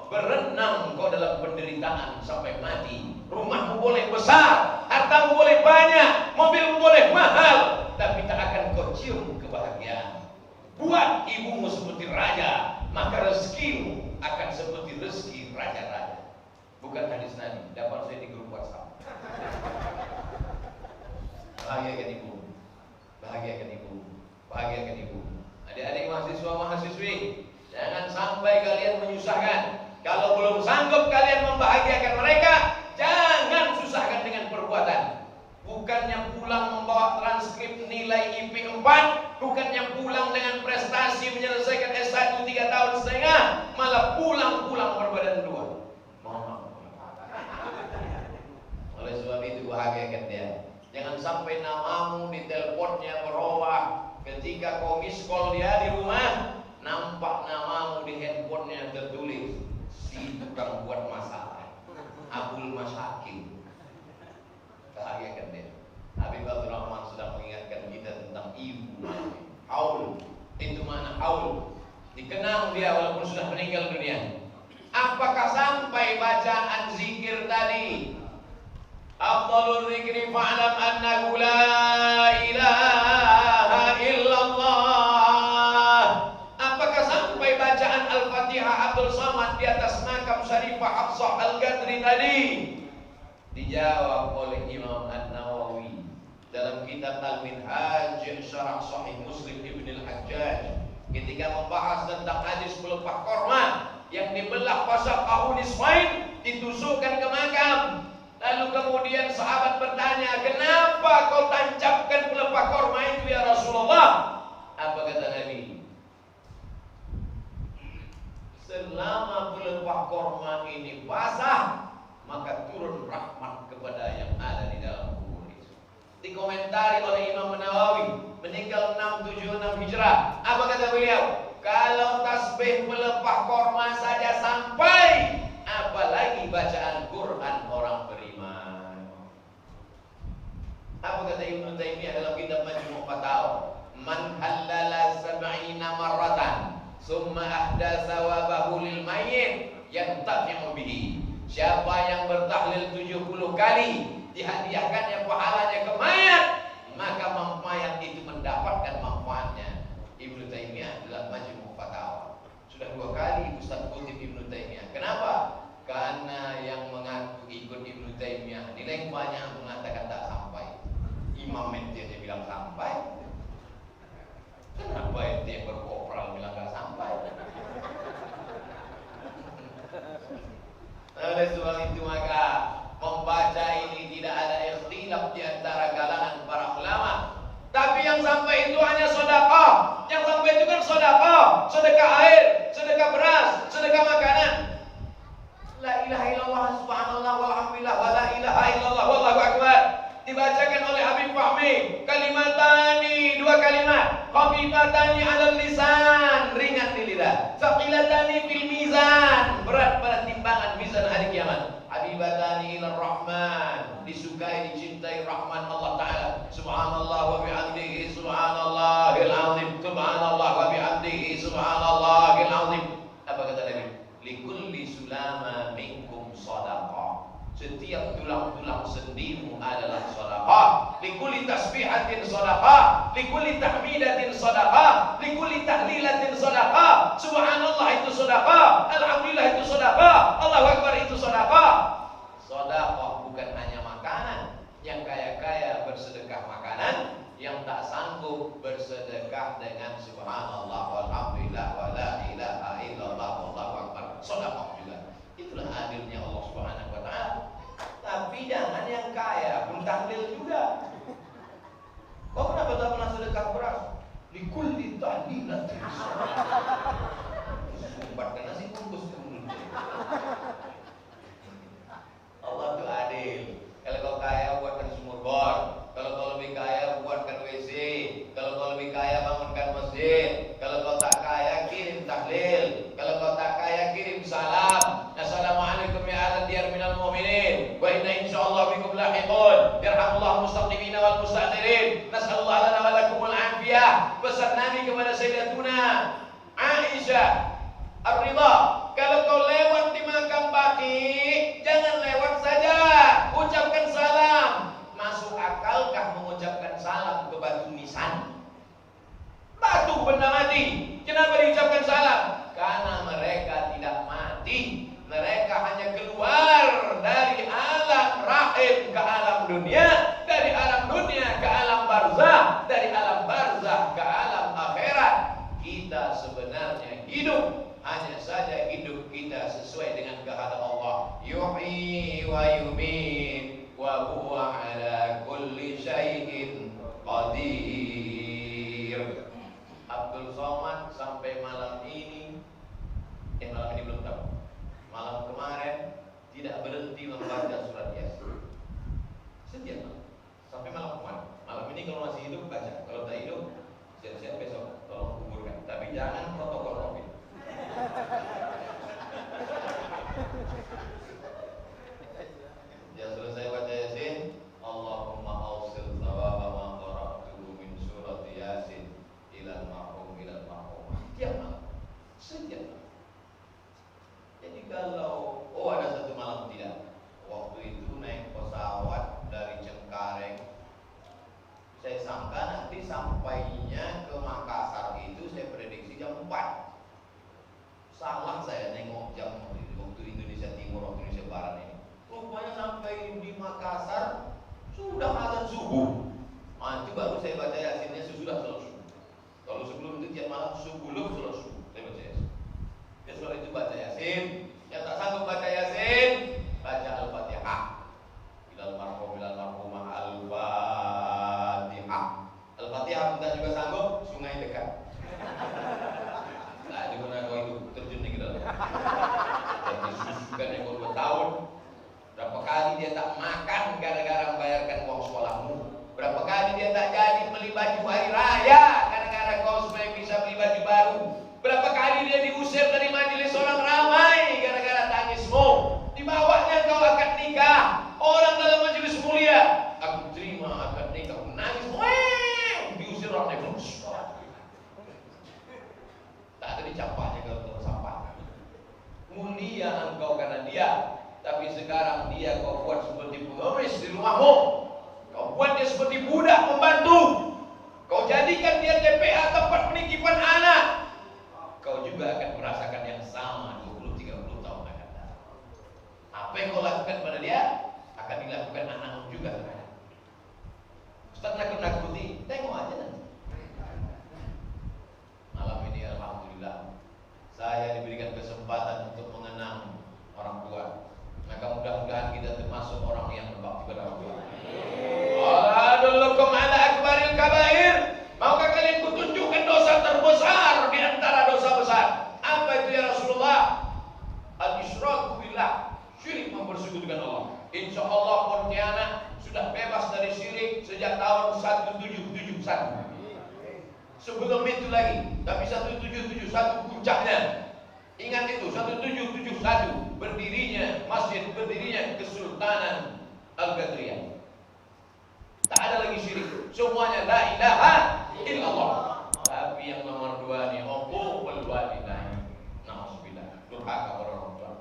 berenang kau dalam penderitaan sampai mati. Rumahmu boleh besar, hartamu boleh banyak, mobilmu boleh mahal, tapi tak akan kau cium kebahagiaan. Buat ibumu seperti raja, maka rezekimu akan seperti rezeki raja-raja. Bukan hadis Nabi, dapat saya di grup WhatsApp. Bahagiakan ibu, bahagiakan ibu, bahagiakan ibu. Adik-adik mahasiswa-mahasiswi, jangan sampai kalian menyusahkan. Kalau belum sanggup kalian membahagiakan mereka, jangan susahkan dengan perbuatan. Bukannya pulang membawa transkrip nilai IP 4, bukannya pulang dengan prestasi menyelesaikan S1 3,5 tahun, malah pulang berbadan 2. Oleh sebab itu bahagiakan dia. Jangan sampai namamu di teleponnya berubah. Ketika kau miss call dia di rumah, nampak namamu di handphonenya tertulis si tukang buat masalah, Abdul Masakin. Bahagiakan dia. Habib Abdurrahman sedang mengingatkan kita tentang ibu. Haul, itu mana haul? Dikenang dia walaupun sudah meninggal dunia. Apakah sampai bacaan zikir tadi? Afdalul zikri fa'lam annahu la ilaha dijawab oleh Imam An-Nawawi dalam kitab Al-Minhaj Syarah Sahih Muslim Ibn Al-Hajjaj ketika membahas tentang hadis pelepah korma yang dibelah fasaqahu nisfain, ditusukkan ke makam. Lalu kemudian sahabat bertanya, kenapa kau tancapkan pelepah korma itu ya Rasulullah? Apa kata Nabi? Selama pelepah korma ini basah, maka turun rahmat kepada yang ada di dalam kubur itu. Dikomentari oleh Imam Nawawi, meninggal 676 Hijrah. Apa kata beliau? Kalau tasbih pelepah korma saja sampai, apalagi bacaan Quran orang beriman. Apa kata Ibnu Taimiyah dalam kitab Majmu' Fatawa? Man halala sab'ina marratan summa ahda sawabahu lil mayyit yantafi'u bihi. Siapa yang bertahlil 70 kali, dihadiahkannya pahalanya ke mayat, maka mayat itu mendapatkan manfaatnya. Ibnu Taimiyah dalam Majmu' Fatawa. Sudah 2 kali Ustaz kutip Ibnu Taimiyah. Kenapa? Karena yang mengaku ikut Ibnu Taimiyah nilai banyak mengatakan tak sampai. Imam ente dia bilang sampai. Kenapa ente yang berkopral bilang tak sampai? Oleh sebab itu maka membaca ini tidak ada ikhtilaf di antara kalangan para ulama. Tapi yang sampai itu hanya sedekah. Yang sampai itu kan sedekah, sedekah air, sedekah beras, sedekah makanan. La ilaha illallah subhanallah walhamdulillah wa la ilaha illallah wallahu akbar. Dibacakan oleh Habib Fahmi. Kalimatani, 2 kalimat. Khafifatani 'alal lisan, ringan di lidah. Thaqilatani fil mizan, berat pada timbangan mizan hari kiamat. Habibatani ilar rahman, disukai dicintai rahman Allah Ta'ala. Subhanallah wa bihamdihi subhanallahil azim. Subhanallah wa bihamdihi subhanallahil azim. Apa kata Nabi? Likulli sulama minkum sadaqah. Setiap tulang-tulang sendimu adalah sedekah. Likulli tasbihatin sedekah, likulli tahmidatin sedekah, likulli tahlilatin sedekah. Subhanallah itu sedekah, alhamdulillah itu sedekah, Allahu akbar itu sedekah. Sedekah bukan hanya makanan. Yang kaya-kaya bersedekah makanan, yang tak sanggup bersedekah dengan subhanallah walhamdulillah wa la ilaha illallah wallahu akbar. Sedekah juga. Itulah adilnya Allah Subhanahu wa taala. Tapi jangan yang kaya pun tahlil juga. Kau kenapa tak pernah sedekah beras? Likulli tahlilatin. Sumbatkan nasi bungkus ke mulut. Allah itu adil. Kalau kau kaya buatkan sumur bor. Kalau kau lebih kaya buatkan WC. Kalau kau lebih kaya bangunkan masjid. Kalau kau tak kaya kirim tahlil. Kalau kau tak kaya kirim salam. Assalamualaikum ya ahlan diyar minal mu'minin. Wa inna insyaallah bikum lahiqun. Yarhamullah mustaqimina wal mustakhirin. Nas'alullah lana wa lakumul afiyah. Pesan Nabi kepada Sayyidatuna Aisyah Ar-Ridha, kalau kau lewat di makam Baqi, jangan lewat saja, ucapkan salam. Masuk akalkah mengucapkan salam ke batu nisan? Batu benda mati, kenapa diucapkan salam? Karena mereka tidak mati. Mereka hanya keluar dari alam rahim ke alam dunia, dari alam dunia ke alam barzah, dari alam barzah ke alam akhirat. Kita sebenarnya hidup, hanya saja hidup kita sesuai dengan kehendak Allah. Yuhyi wa yumiit wa huwa ala kulli syai'in qadir. Abdul Somad sampai malam ini, malam ini belum tahu. Malam kemarin tidak berhenti membaca surat Yasin. Setiap malam sampai malam kemarin. Malam ini kalau masih hidup baca, kalau tak hidup siap-siap besok tolong kuburkan. Tapi jangan protokol Covid. Ya selesai baca Yasin, Allahumma awsil thawaba ma qara'tuhu min surat Yasin ilal mahrum. Setiap malam. Setiap malam. Jadi kalau ada satu malam tidak, waktu itu naik pesawat dari Cengkareng, saya sangka nanti sampainya ke Makassar itu saya prediksi jam 4. Salah saya nengok jam waktu Indonesia Timur, waktu Indonesia Barat ini. rupanya sampai di Makassar sudah azan subuh. Nanti baru saya baca Yasinnya sesudah sholat subuh. Kalau sebelum itu tiap malam sebelum sholat subuh saya baca Yasin. Ya setelah itu baca Yasin. Yang tak sanggup baca Yasin, baca Al-Fatihah. Bilal marhumah Al-Fatihah. Al-Fatihah kita juga sanggup, sungai dekat. Nah, di mana kau itu terjun di dalam. Jadi susukan yang baru 2 tahun. Berapa kali dia tak makan gara-gara membayarkan uang sekolahmu. Berapa kali dia tak jadi beli baju hari raya gara-gara kau supaya bisa beli baju baru. Berapa kali dia diusir dari majelis orang ramai gara-gara tangismu. Dibawanya kau akad nikah. Orang dalam majelis mulia, aku terima akad nikah, aku nangis. Diusir orang lain. Tak ada dicampaknya kalau terus sampah. Mulia engkau karena dia, tapi sekarang dia kau buat seperti pengemis di rumahmu. Kau buat dia seperti budak pembantu. Kau jadikan dia TPA, tempat penitipan anak. Kau juga akan merasakan yang sama 20-30 tahun akan datang. Apa yang kau lakukan pada dia akan dilakukan anakmu juga terhadap. Ustaz nakut-nakuti, tengok aja nanti. Malam ini alhamdulillah saya diberikan kesempatan untuk mengenang orang tua. Maka mudah-mudahan kita termasuk orang yang berbakti pada orang tua. Adullukum ala akbaril kabair. Maukah kalian kutunjukkan dosa terbesar di antara dosa besar? Apa itu ya Rasulullah? Al-isyraku billah, syirik mempersekutukan Allah. Insya Allah Pontianak sudah bebas dari syirik sejak tahun 1771. Sebelum itu lagi, tapi 1771 puncaknya. Ingat itu, 1771 berdirinya masjid, berdirinya Kesultanan Al-Qadriyah. Tak ada lagi syirik, semuanya la ilaha illallah. Tapi yang nomor 2 nih, uququl walidain. Na'udzubillah, durhaka pada orang tua.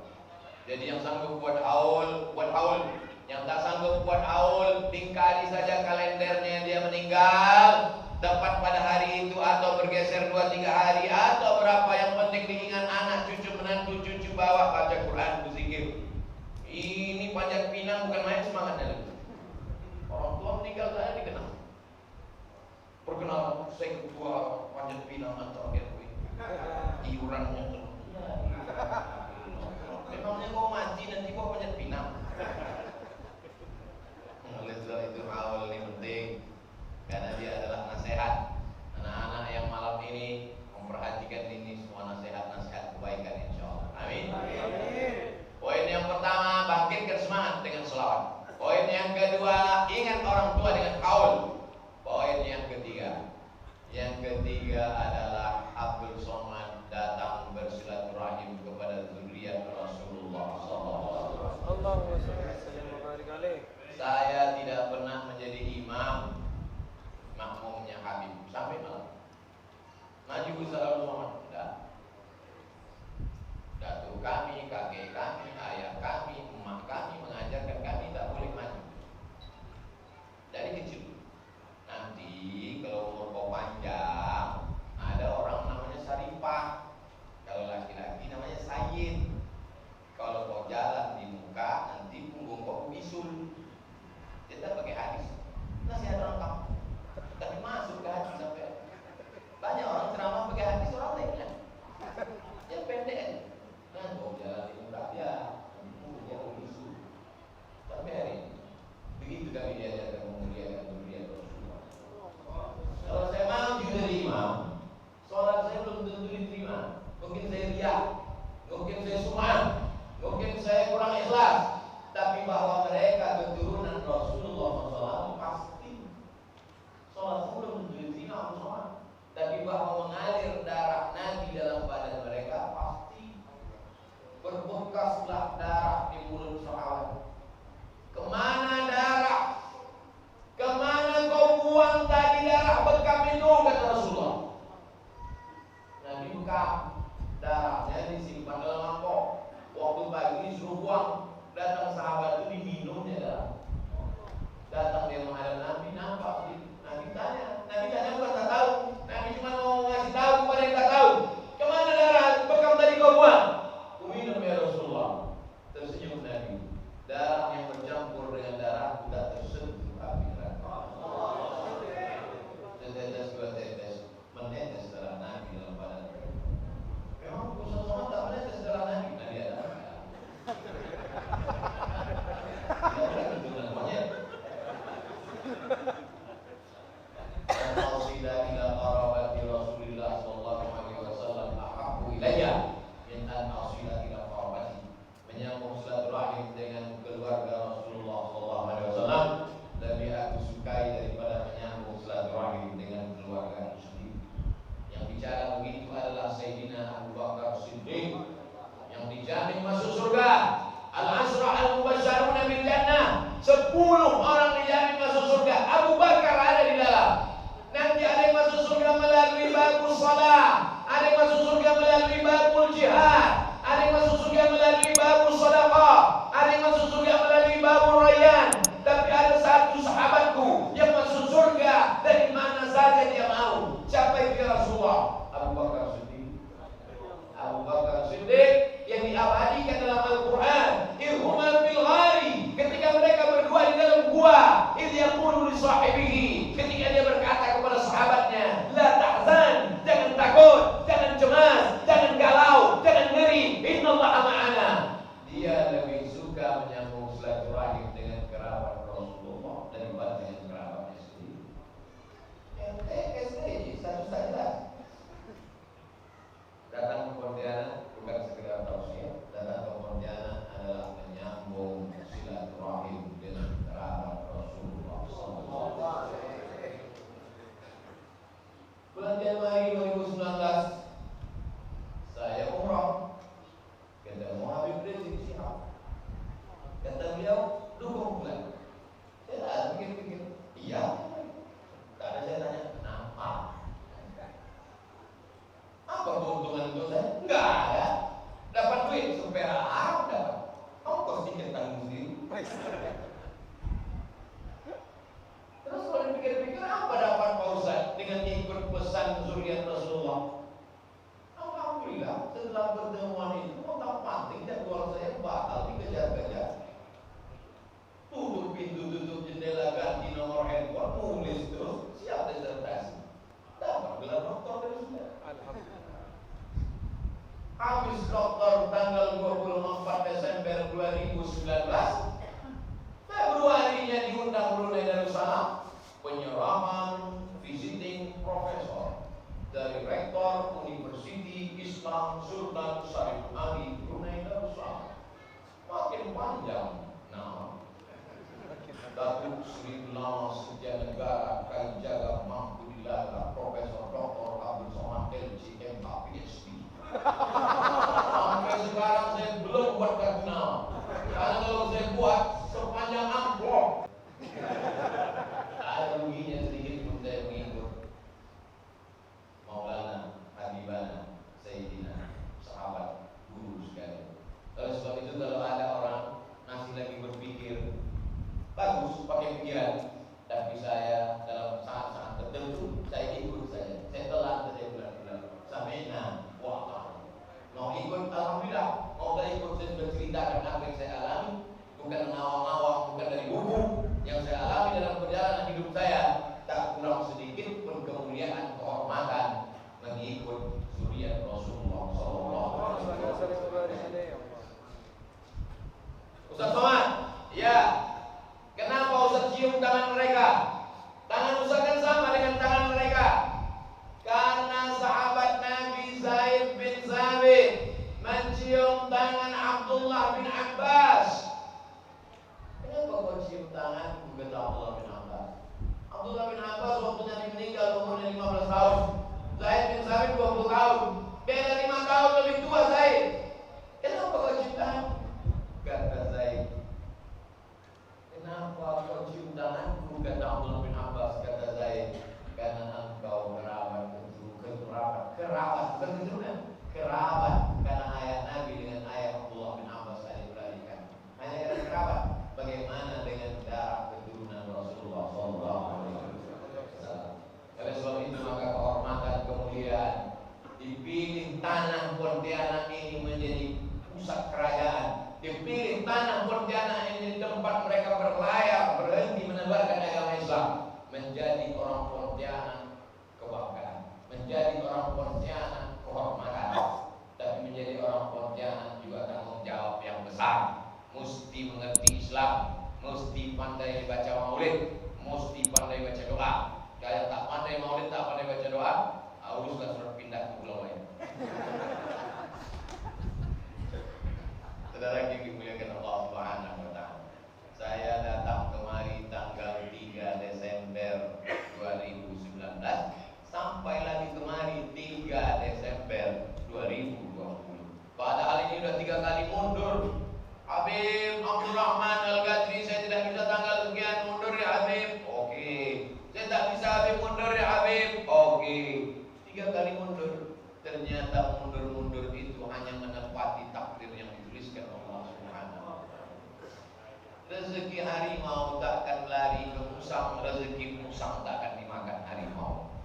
Jadi yang sanggup buat haul, buat haul. Yang tak sanggup buat haul, tingkari saja kalendernya dia meninggal. Tepat pada hari itu atau bergeser 2-3 hari atau berapa, yang penting diingat anak, cucu, menantu, cucu bawa baca Quran, berzikir. Ini panjat pinang bukan main semangatnya lagi. Orang tua meninggal saya dikenal. Perkenalan saya ketua panjat pinang antar RW. Iurannya tuh. Memangnya kau mati nanti kau panjat pinang. Oleh sebab itu awal ini penting. Karena dia adalah nasihat. Anak-anak yang malam ini memperhatikan ini semua nasihat-nasihat kebaikan insyaallah. Amin. Poin yang pertama, bangkitkan semangat dengan selawat. Poin yang kedua, ingat orang tua dengan kaul. Poin yang ketiga adalah Abdul Somad datang bersilaturahim kepada zuriat Rasulullah sallallahu alaihi wasallam. Saya tidak pernah menjadi imam makmumnya Habib sampai malam. Maju Salam Muhammad tidak. Datuk kami, kakek kami, ayah kami, emak kami mengajarkan kami tak boleh maju dari kecil. Nanti kalau umur kau panjang, ada orang namanya Sarifah. Kalau laki-laki namanya Sayyid. Kalau kau jalan di muka, nanti punggung kau bisul. Kita pakai hadis. Nasihat orang kamu. Tapi masuk ke hadis sampai banyak orang ceramah pakai hadis, orang lain saja dia mau. Siapa itu ya Rasulullah? Abu Bakar Siddiq. Abu Bakar Siddiq yang diabadikan dalam Al-Quran. Irhuma fil ghari, ketika mereka berdua di dalam gua. Idh yaqulu li sahibihi, ketika dia berkata kepada sahabatnya, la tahzan, jangan takut, jangan cemas, jangan galau, jangan ngeri. Innallaha ma'ana. Dia lebih suka menyambung silaturahim dengan kerabat Rasulullah daripada dengan kerabatnya sendiri. STJ status tak jelas. Datang ke Pontianak bukan sekedar tausiah, datang ke Pontianak adalah menyambung silaturahim dengan kerabat Rasulullah SAW. Bulan Januari 2019 saya umrah, ketemu Habib Rizik Syihab. Kata beliau, dukung bulan. Saya tak pikir-pikir, iya. Karena saya tanya, kenapa? Apa keuntungan untuk saya? Enggak ada. Dapat duit, supaya dapat. Ongkos tiket tanggung sendiri. Terus kalau dipikir-pikir, apa dapat Pak Ustaz dengan ikut pesan zuriat Rasulullah? Alhamdulillah, setelah pertemuan itu, otak-atik jadwal saya batal dikejar-kejar. Tutup pintu, tutup jendela, ganti nomor handphone, nulis terus, siap disertasi. Dapat gelar doktor dari sudah. Habis doktor tanggal 24 Desember 2019, Februarinya diundang Brunei Darussalam, penyerahan visiting profesor dari Rektor Universiti Islam Sultan Syarif Ali Brunei Darussalam. Makin panjang. Nah, Datuk Sri Ulama Setia Negara Kalijaga Mampu Dilaga Profesor Dr. Abdul Somad LCM PhD. Sampai sekarang saya belum buat kardinal. Karena kalau saya buat sepanjang amplop. Ada ruginya sedikit pun saya mengikut Maulana Habibana Sayyidina sahabat guru sekalian. Oleh sebab itu kalau ada orang masih lagi berpikir, bagus pakai pikiran, tapi saya dalam saat-saat tertentu saya ikut saja. Saya telan saja bulan-bulan sampai mau ikut, alhamdulillah. Mau tak ikut, saya sudah ceritakan apa yang saya alami, bukan ngawang-ngawang, bukan dari buku. Yang saya alami dalam perjalanan hidup saya, tak kurang sedikit pun kemuliaan, kehormatan mengikut zuriat Rasulullah SAW. Ustaz Somad, ya. Kenapa Ustaz cium tangan mereka? Tangan Ustaz kan sama dengan tangan mereka. Karena sahabat Nabi Zaid bin Sabit mencium tangan Abdullah bin Abbas. Kenapa kau cium tangan? Kata Abdullah bin Abbas. Abdullah bin Abbas waktu Nabi meninggal umurnya 15 tahun. Zaid bin Sabit 20 tahun. Beda 5 tahun lebih tua Zaid. Kenapa kau cium tangan? Kata Zaid, kenapa kau cium tanganku? Kata Abdullah bin Abbas. Kata Zaid, karena engkau kerabat, bukan keturunan, kerabat. Karena ayat Nabi dengan ayat Abdullah bin Abbas tadi beralihkan. Hanya karena kerabat. Bagaimana dengan darah keturunan Rasulullah SAW? Oleh sebab itu maka kehormatan, kemuliaan, dipilih tanah Pontianak ini menjadi pusat kerajaan. Dipilih tanah Pontianak ini tempat mereka berlayar, berhenti menebarkan agama Islam. Menjadi orang Pontianak kebanggaan, menjadi orang Pontianak kehormatan, tapi menjadi orang Pontianak juga tanggung jawab yang besar. Mesti mengerti Islam, mesti pandai baca maulid, mesti pandai baca doa. Kalau tak pandai maulid, tak pandai baca doa, haruslah sudah pindah ke pulau lain. Saudara yang dimuliakan Allah Subhanahu wa taala. Saya datang kemari tanggal 3 Desember 2019, sampai lagi kemari 3 Desember 2020. Padahal ini sudah 3 kali mundur. Habib Abdurrahman Al-Ghazri, saya tidak bisa tanggal sekian, mundur ya Habib. Oke. Saya tak bisa Habib, mundur ya Habib. Oke. 3 kali mundur. Ternyata mundur-mundur itu hanya menepati takdir yang dituliskan Allah Subhanahu. Rezeki harimau tak akan lari ke musang, rezeki musang tak akan dimakan harimau.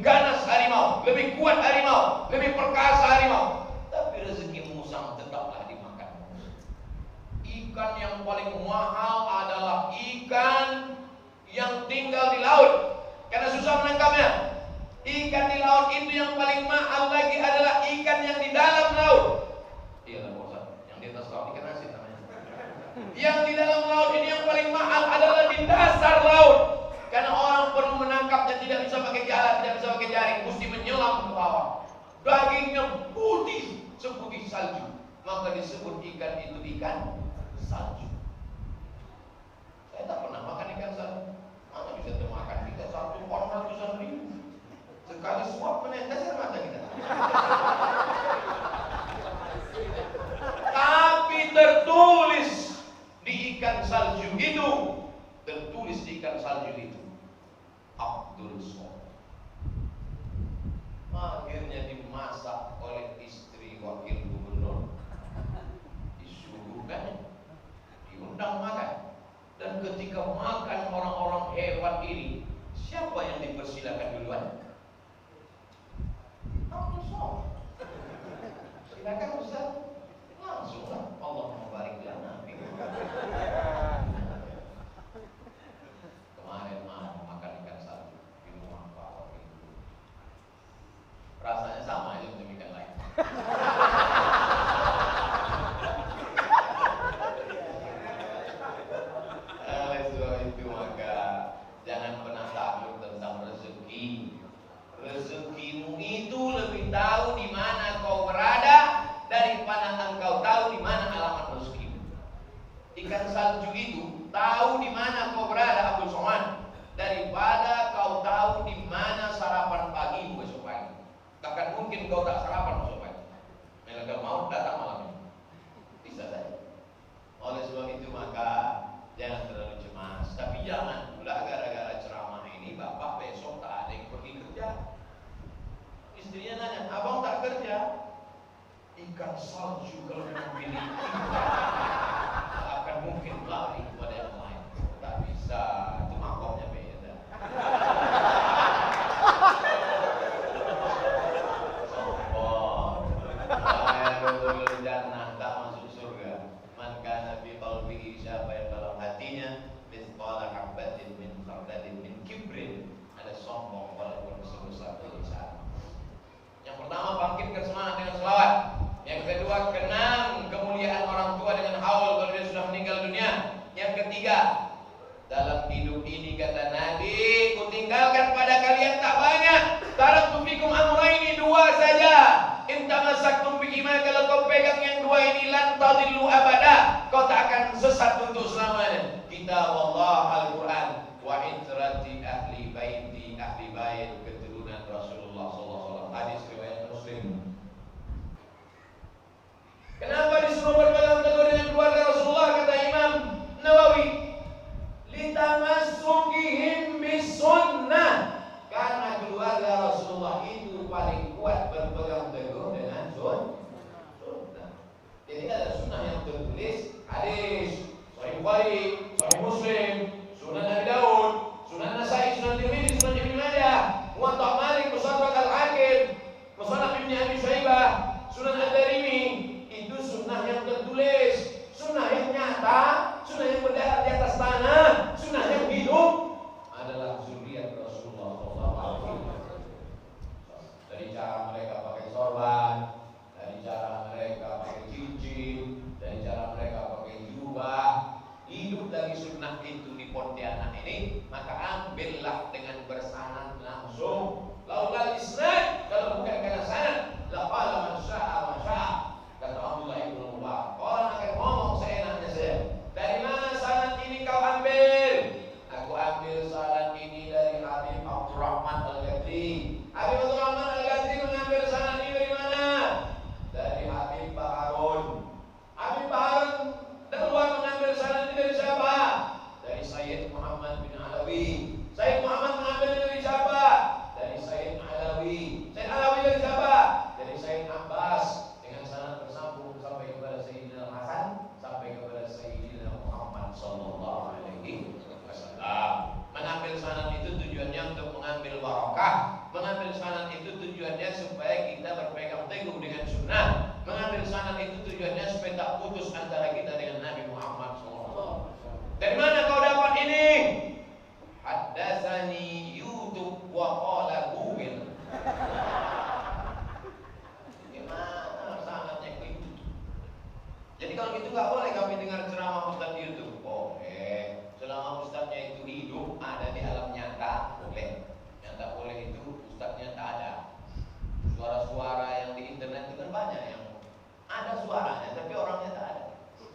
lebih ganas harimau, lebih kuat harimau, lebih perkasa harimau. Tapi rezeki musang tetaplah dimakan. Ikan yang paling mahal adalah ikan yang tinggal di laut, karena susah menangkapnya. Ikan di laut itu yang paling mahal lagi adalah ikan yang di dalam laut. Iyalah bosan, yang di atas laut ikan asin namanya. Yang di dalam laut ini yang paling mahal adalah di dasar laut. Karena orang perlu menangkapnya tidak bisa pakai jalan, tidak bisa pakai jaring, mesti menyelam ke bawah. Dagingnya putih seputih salju, maka disebut ikan itu ikan salju. Saya tak pernah makan ikan salju. Mana bisa termakan kita satu orang ratusan ribu. Sekali suap menetes mata kita. Tapi tertulis di ikan salju itu, tertulis di ikan salju itu, Abdul Somad. Akhirnya dimasak oleh istri wakil gubernur, disuguhkan, diundang makan. Dan ketika makan orang-orang hebat ini, siapa yang dipersilakan duluan? Abdul Somad. Silakan Ustaz. Langsunglah Allah membarik lana. Kemarin makan ikan salju di rumah Pak Wakil. Rasanya sama aja dengan ikan lain. Oleh sebab itu maka jangan pernah takut tentang rezeki. Rezekimu itu lebih tahu di mana kau berada daripada engkau tahu di mana alamat rezekimu. Ikan salju itu tahu di mana kau berada, Abdul Somad, daripada kau tahu di mana sarapan pagi besok pagi. Takkan mungkin kau tak sarapan besok pagi. Malaikat maut datang malam ini. Bisa saja. Oleh sebab itu maka jangan terlalu cemas. Tapi jangan pula gara-gara ceramah ini bapak besok tak ada yang pergi kerja. Istrinya nanya, abang tak kerja? Ikan salju kalau memang pilih ikan akan mungkin lari kepada yang lain. Tak bisa, itu makomnya beda. Sombong. mengambil sanad itu tujuannya supaya kita berpegang teguh dengan sunnah. Mengambil sanad itu tujuannya supaya tak putus antara kita dengan Nabi Muhammad SAW. Dari mana kau dapat ini? Haddatsani YouTube wa qala Google. Gimana sanadnya itu? Jadi kalau gitu nggak boleh kami dengar ceramah Ustaz di YouTube. Boleh. Selama ustaznya itu hidup, ada di alam nyata, boleh. Yang tak boleh itu ustaznya tak ada. Suara-suara yang di internet itu kan banyak yang ada suaranya, tapi orangnya tak ada.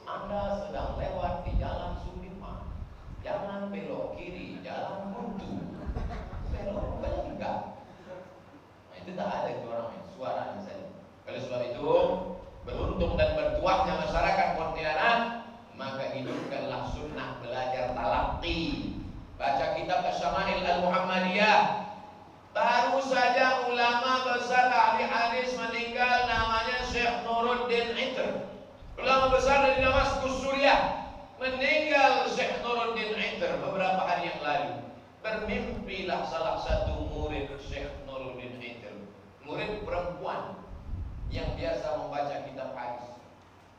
Anda sedang lewat di jalan Sudirman, jangan belok kiri, jalan buntu, belok ke enggak. Nah, itu tak ada itu orangnya, suaranya saja. Oleh sebab itu, beruntung dan bertuahnya masyarakat Pontianak, maka hidupkanlah sunnah belajar talaqi. Baca kitab Asy-Syama'il Al-Muhammadiyah. Baru saja ulama besar ahli hadis meninggal, namanya Syekh Nuruddin Itr. Ulama besar dari Damaskus, Suriah. Meninggal Syekh Nuruddin Itr beberapa hari yang lalu. Bermimpilah salah satu murid Syekh Nuruddin Itr, murid perempuan yang biasa membaca kitab hadis.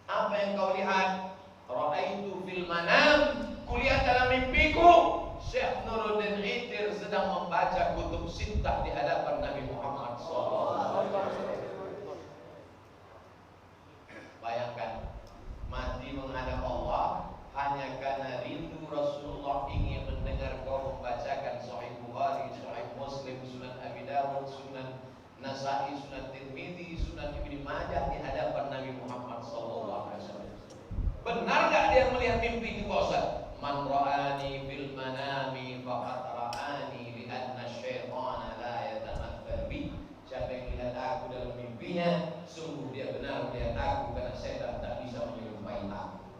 Apa yang kau lihat? Ra'aitu fil manam, kulihat dalam mimpiku Syekh Nuruddin Itr sedang membaca kutub sittah di hadapan Nabi Muhammad SAW. Bayangkan, mati menghadap Allah hanya karena rindu Rasulullah ingin mendengar kau membacakan Sahih Bukhari, Sahih Muslim, Sunan Abi Dawud, Sunan Nasa'i, Sunan Tirmidzi, Sunan Ibnu Majah di hadapan Nabi Muhammad SAW. Benar gak dia melihat mimpi itu, Pak Ustaz? Man ra'ani bil manami faqad ra'ani li'anna syaitana la yatamathal bi. Siapa yang melihat aku dalam mimpinya, sungguh dia benar melihat aku, karena setan tak bisa menyerupai aku.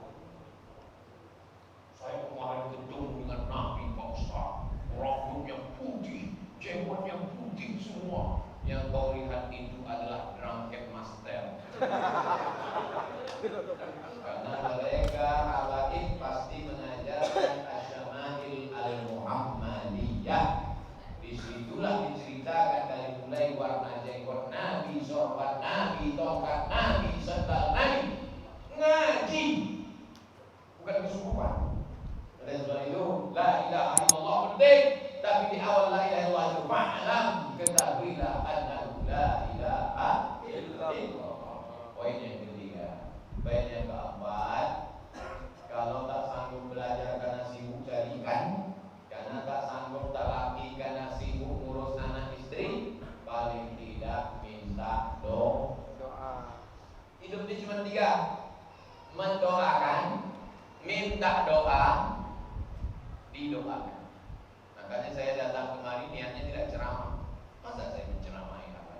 Saya kemarin ketemu dengan Nabi, Pak Ustaz, rambutnya putih, jenggotnya putih semua. Yang kau lihat itu adalah drunken master. Karena mereka habaib pasti mengajarkan Asy-Syama'il Al-Muhammadiyah. Disitulah diceritakan dari mulai warna jenggot Nabi, sorban Nabi, tongkat Nabi, sandal Nabi. Ngaji, bukan kesukupan. Oleh sebab itu, la ilaha illallah penting, tapi di awal la ilaha illallah itu fa'lam, ketahuilah annahu la ilaha illallah. Poin yang ketiga. Poin yang keempat, kalau tak sanggup belajar karena sibuk cari ikan, karena tak sanggup talaqi karena sibuk ngurus anak istri, paling tidak minta doa. Hidup ini cuma tiga: mendoakan, minta doa, didoakan. Makanya saya datang kemari niatnya tidak ceramah. Masa saya menceramahi apa?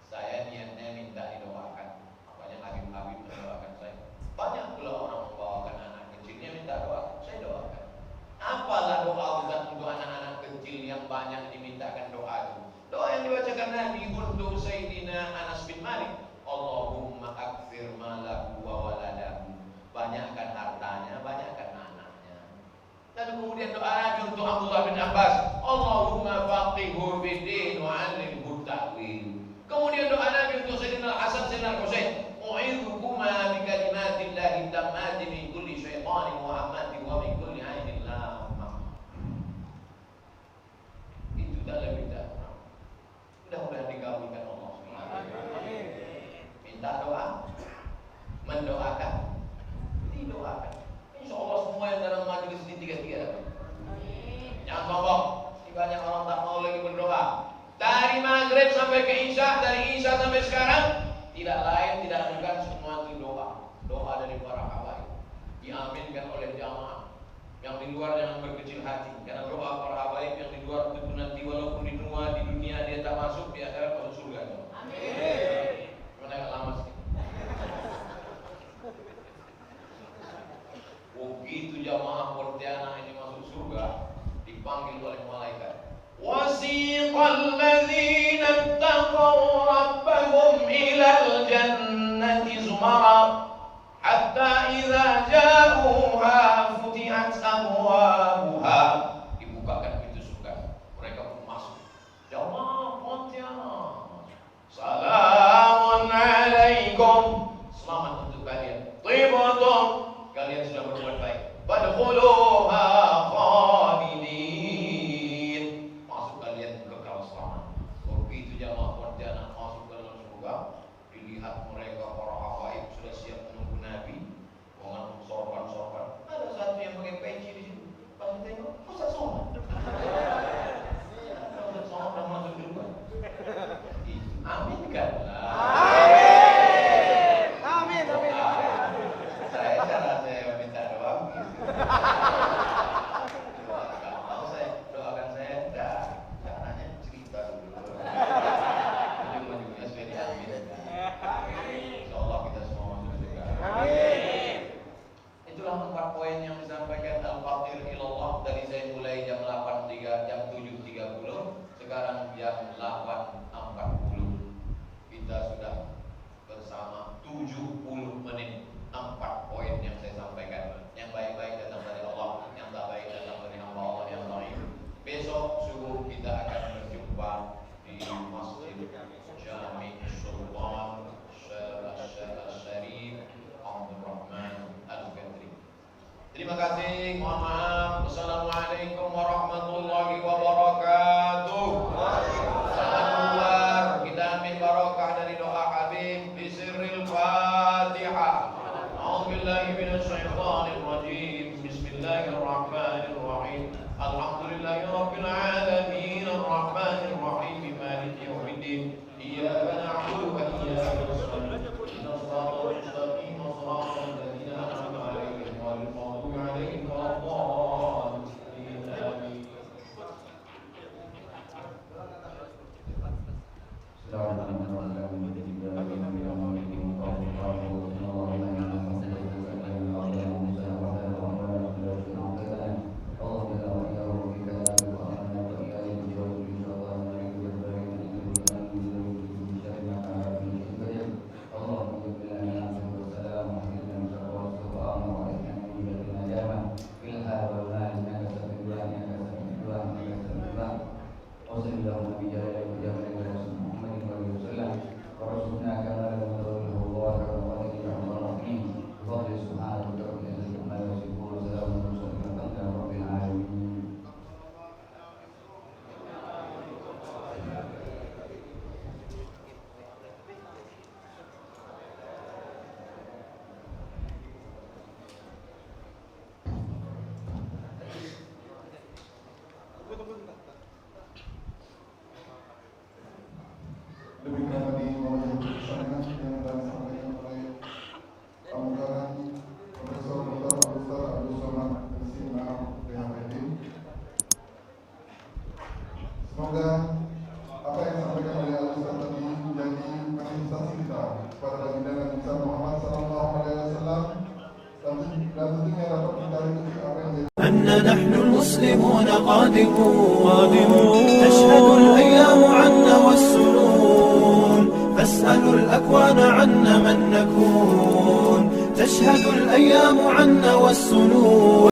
Saya niatnya minta didoakan. Banyak habib-habib mendoakan saya. Banyak pula orang membawakan anak kecilnya minta doa, saya doakan. Apalah doa bukan untuk anak-anak kecil yang banyak dimintakan doa itu. Doa yang dibacakan Nabi untuk Sayyidina Anas bin Malik, Allahumma akfir malahu wa waladahu. Banyakkan hartanya, banyakkan anaknya. Lalu kemudian doa Nabi untuk Abdullah bin Abbas, Allahumma faqihhu fid-din wa 'allimhu ta'wil. Kemudian doa Nabi untuk Sayyidina Al-Hasan, Sayyidina Al-Husain, u'idhukuma bi kalimatillahi tammati min kulli syaitanin wa hammatin wa min kulli 'ainin lamah. Itu tak lebih tak kurang. Mudah-mudahan dikabulkan Allah SWT. Minta doa, mendoakan, didoakan. Insya Allah semua yang dalam majelis ini tiga-tiga. Jangan sombong. Banyak orang tak mau lagi berdoa. Dari maghrib sampai ke isya, dari isya sampai sekarang, tidak lain tidak bukan semua itu doa. Doa dari para habaib diaminkan oleh jamaah. Yang di luar jangan berkecil hati, karena doa para habaib yang di luar itu nanti walaupun di dunia dia tak masuk, di akhirat masuk surga. Amin. Gimana agak lama sih? Begitu jamaah Pontianak ini masuk surga, dipanggil oleh malaikat. Wasiqal ladzina ittaqaw rabbahum ilal jannati zumara hatta idza ja'uha futihat abwabuha. Dibukakan pintu surga, mereka pun masuk. Jamaah Masjid Jami' Sultan Syarif Abdul Rahman Al-Badri. Terima kasih, mohon maaf. Wassalamualaikum warahmatullahi wabarakatuh. Selamat keluar, kita ambil barokah dari doa Habib di sirril Fatihah. A'udzubillahi minasyaitonir rajim. Bismillahirrahmanirrahim. Alhamdulillahi rabbil alamin, arrahmanir rahim, maliki yaumiddin. Iyyaka na'budu wa iyyaka nasta'in. Ihdinas siratal mustaqim, siratal ladzina an'amta 'alaihim ghairil maghdubi 'alaihim waladdallin. Amin. Demikian tadi mohon dipersilakan yang akan disampaikan oleh pamungkaran Profesor Dr. Abdul Somad Al-Sina PhD. Semoga apa yang disampaikan oleh Al-Ustaz tadi menjadi manifestasi kita kepada baginda Nabi Muhammad SAW dan tentunya dapat kita ikuti apa yang أن نحن المسلمون قادمون تشهد الأيام عنا والسنون فاسألوا الأكوان عنا من نكون تشهد الأيام عنا والسنون